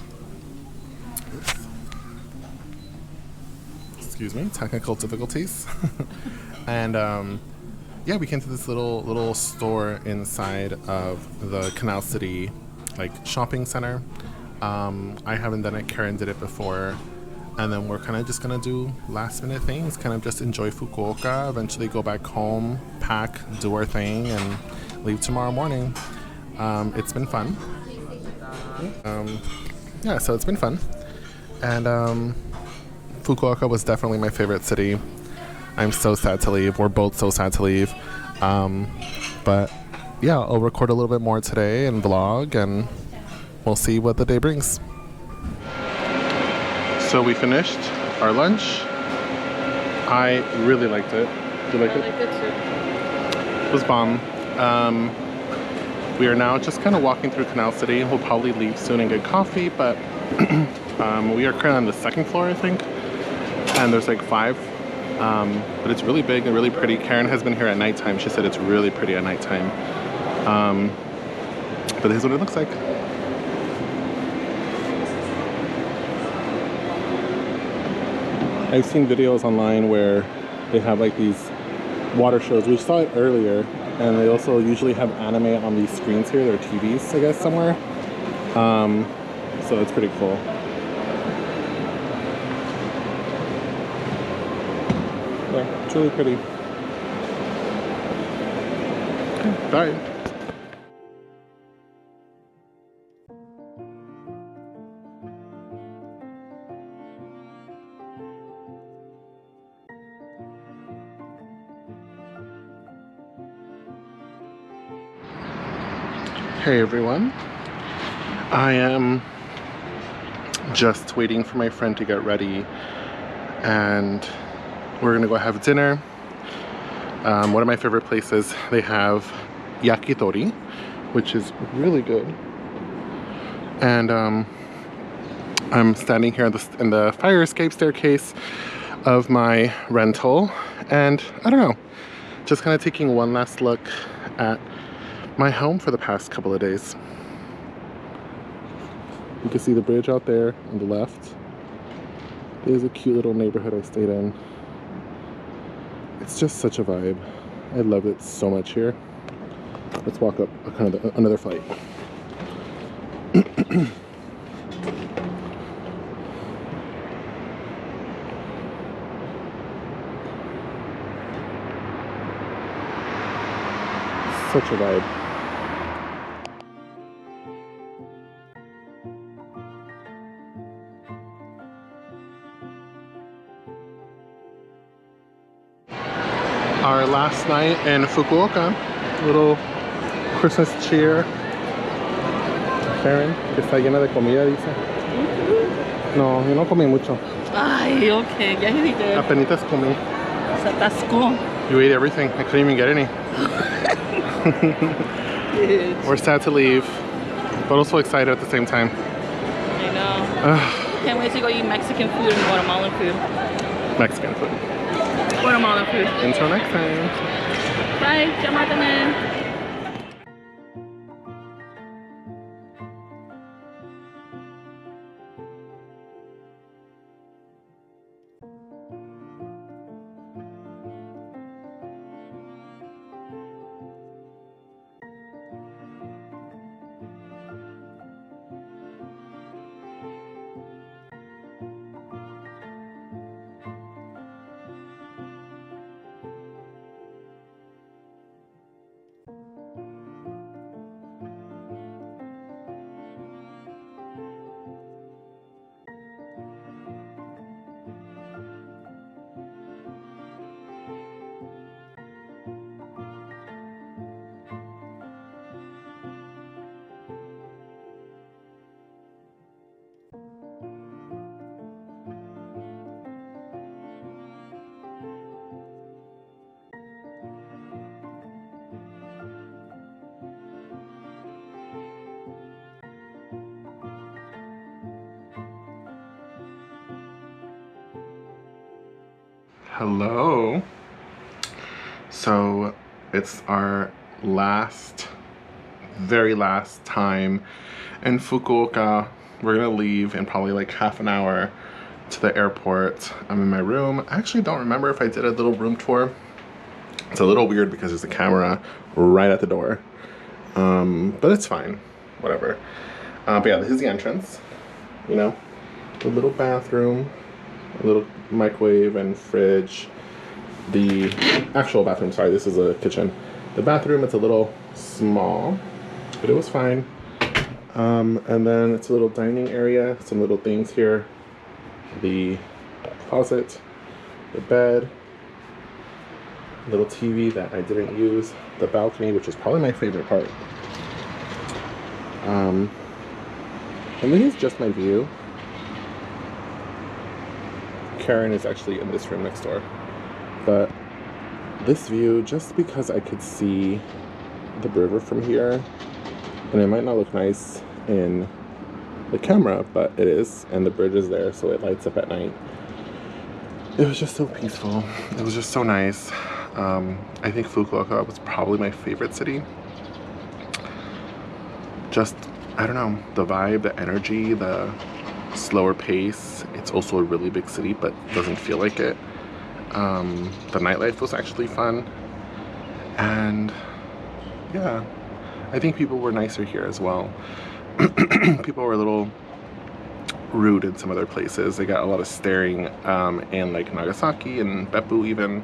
Oops. Excuse me, technical difficulties. And yeah, we came to this little store inside of the Canal City like shopping center. I haven't done it. Karen did it before. And then we're kind of just going to do last minute things, kind of just enjoy Fukuoka, eventually go back home, pack, do our thing, and leave tomorrow morning. It's been fun. Yeah, so it's been fun. And Fukuoka was definitely my favorite city. I'm so sad to leave. We're both so sad to leave. But yeah, I'll record a little bit more today and vlog, and we'll see what the day brings. So we finished our lunch. I really liked it. Did you like it? I liked it too. It was bomb. We are now just kind of walking through Canal City. We'll probably leave soon and get coffee, but we are currently on the second floor, I think. And there's like 5. But it's really big and really pretty. Karen has been here at nighttime. She said it's really pretty at nighttime. But this is what it looks like. I've seen videos online where they have like these water shows. We saw it earlier, and they also usually have anime on these screens here. They're TVs, I guess, somewhere. So it's pretty cool. Yeah, it's really pretty. Bye. Hey everyone, I am just waiting for my friend to get ready, and we're gonna go have dinner. One of my favorite places, they have yakitori, which is really good. And I'm standing here in the fire escape staircase of my rental, and I don't know, just kind of taking one last look at my home for the past couple of days. You can see the bridge out there on the left. There's a cute little neighborhood I stayed in. It's just such a vibe. I love it so much here. Let's walk up another flight. Such a vibe. Our last night in Fukuoka, little Christmas cheer. Karen, que está llena de comida, dice. No, yo no comí mucho. Ay, okay, ya he did. Apenitas comí. Se atascó. You ate everything. I couldn't even get any. We're sad to leave, but also excited at the same time. I know. Can't wait to go eat Mexican food and Guatemalan food. Mexican food. Guatemalan food. Until next time. Bye. Jamatane. Hello. So it's our very last time in Fukuoka. We're gonna leave in probably like half an hour to the airport. I'm in my room. I actually don't remember if I did a little room tour. It's a little weird because there's a camera right at the door. But it's fine, whatever. But yeah, this is the entrance, you know, the little bathroom, a little microwave and fridge. The actual bathroom, sorry, this is a kitchen. The bathroom, it's a little small, but it was fine. And then it's a little dining area, some little things here. The closet, the bed, little TV that I didn't use, the balcony, which is probably my favorite part. And this is just my view. Karen is actually in this room next door. But this view, just because I could see the river from here, and it might not look nice in the camera, but it is, and the bridge is there, so it lights up at night. It was just so peaceful. It was just so nice. I think Fukuoka was probably my favorite city. Just, I don't know, the vibe, the energy, the slower pace. It's also a really big city, but doesn't feel like it. The nightlife was actually fun. And yeah, I think people were nicer here as well. People were a little rude in some other places. They got a lot of staring in like Nagasaki and Beppu even,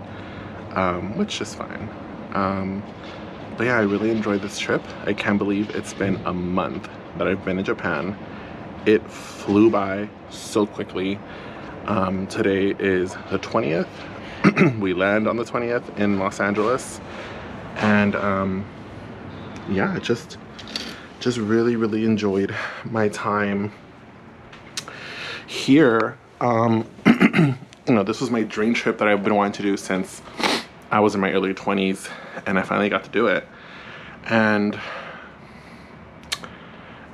which is fine. But yeah, I really enjoyed this trip. I can't believe it's been a month that I've been in Japan. It flew by so quickly. Today is the 20th. We land on the 20th in Los Angeles. And yeah, just really enjoyed my time here. You know, this was my dream trip that I've been wanting to do since I was in my early 20s, and I finally got to do it. And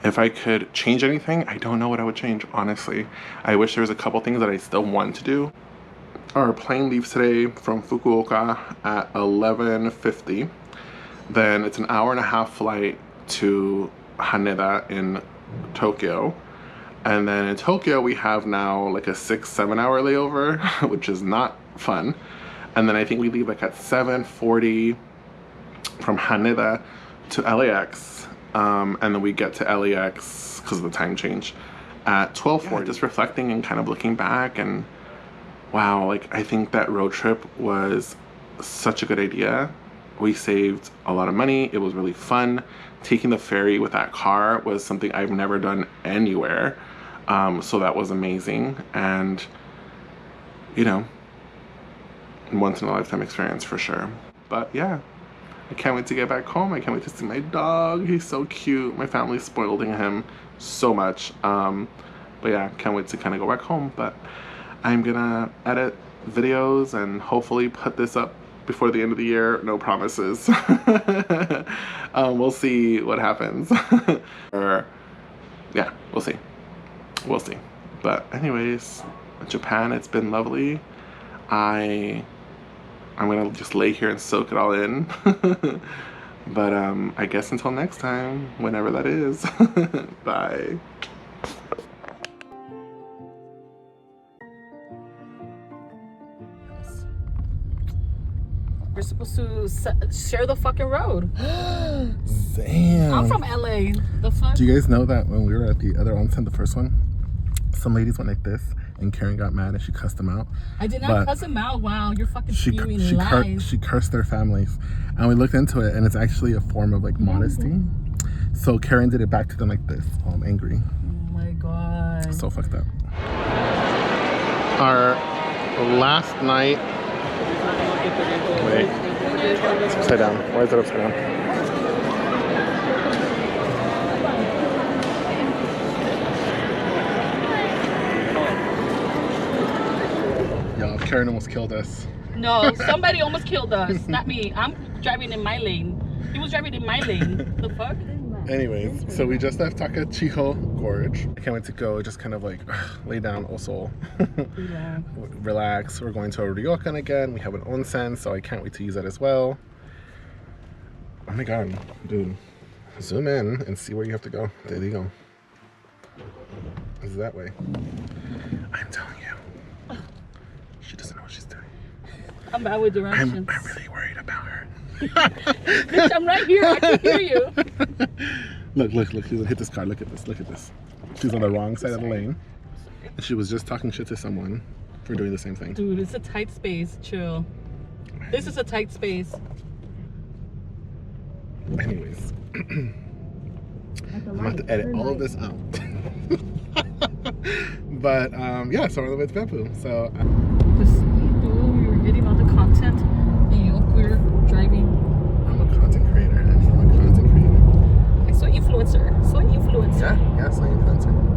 if I could change anything, I don't know what I would change, honestly. I wish there was a couple things that I still want to do. Our plane leaves today from Fukuoka at 11:50. Then it's an hour-and-a-half flight to Haneda in Tokyo. And then in Tokyo, we have now like a 6-7 hour layover, which is not fun. And then I think we leave like at 7:40 from Haneda to LAX. And then we get to LAX because of the time change at 12:40. Yeah, just reflecting and kind of looking back, and wow, like I think that road trip was such a good idea. We saved a lot of money. It was really fun. Taking the ferry with that car was something I've never done anywhere. So that was amazing. And, you know, once in a lifetime experience for sure. But yeah, I can't wait to get back home. I can't wait to see my dog. He's so cute. My family's spoiling him so much. But yeah, can't wait to kind of go back home. But I'm gonna edit videos and hopefully put this up before the end of the year. No promises. We'll see what happens. Or yeah, we'll see. We'll see. But anyways, Japan, it's been lovely. I'm gonna just lay here and soak it all in. But I guess until next time, whenever that is. Bye. We're supposed to share the fucking road. Damn. I'm from LA. The fuck? Do you guys know that when we were at the other onsen, the first one, some ladies went like this, and Karen got mad and she cussed them out. I did not cuss them out. Wow, you're fucking spewing lies. She cursed their families, and we looked into it, and it's actually a form of like modesty. So Karen did it back to them like this. Oh, I'm angry. Oh my god. So fucked up. Our last night. Wait. It's upside down. Why is it upside down? Karen almost killed us. No, somebody almost killed us. Not me. I'm driving in my lane. He was driving in my lane. The fuck? Anyways, so we just left Takachiho Gorge. I can't wait to go just kind of like lay down also. Relax. We're going to a Ryokan again. We have an onsen, so I can't wait to use that as well. Oh my god, dude. Zoom in and see where you have to go. There you go. It's that way. I'm telling you. She doesn't know what she's doing. I'm bad with directions. I'm really worried about her. Bitch, I'm right here. I can hear you. Look. She's gonna hit this car. Look at this. She's on the wrong side of the lane. And she was just talking shit to someone for doing the same thing. Dude, it's a tight space. Chill. This is a tight space. Anyways. I'm about to edit all of this out. But yeah, so we're on the way to Beppu. So we were getting all the content and we were gasoline fence or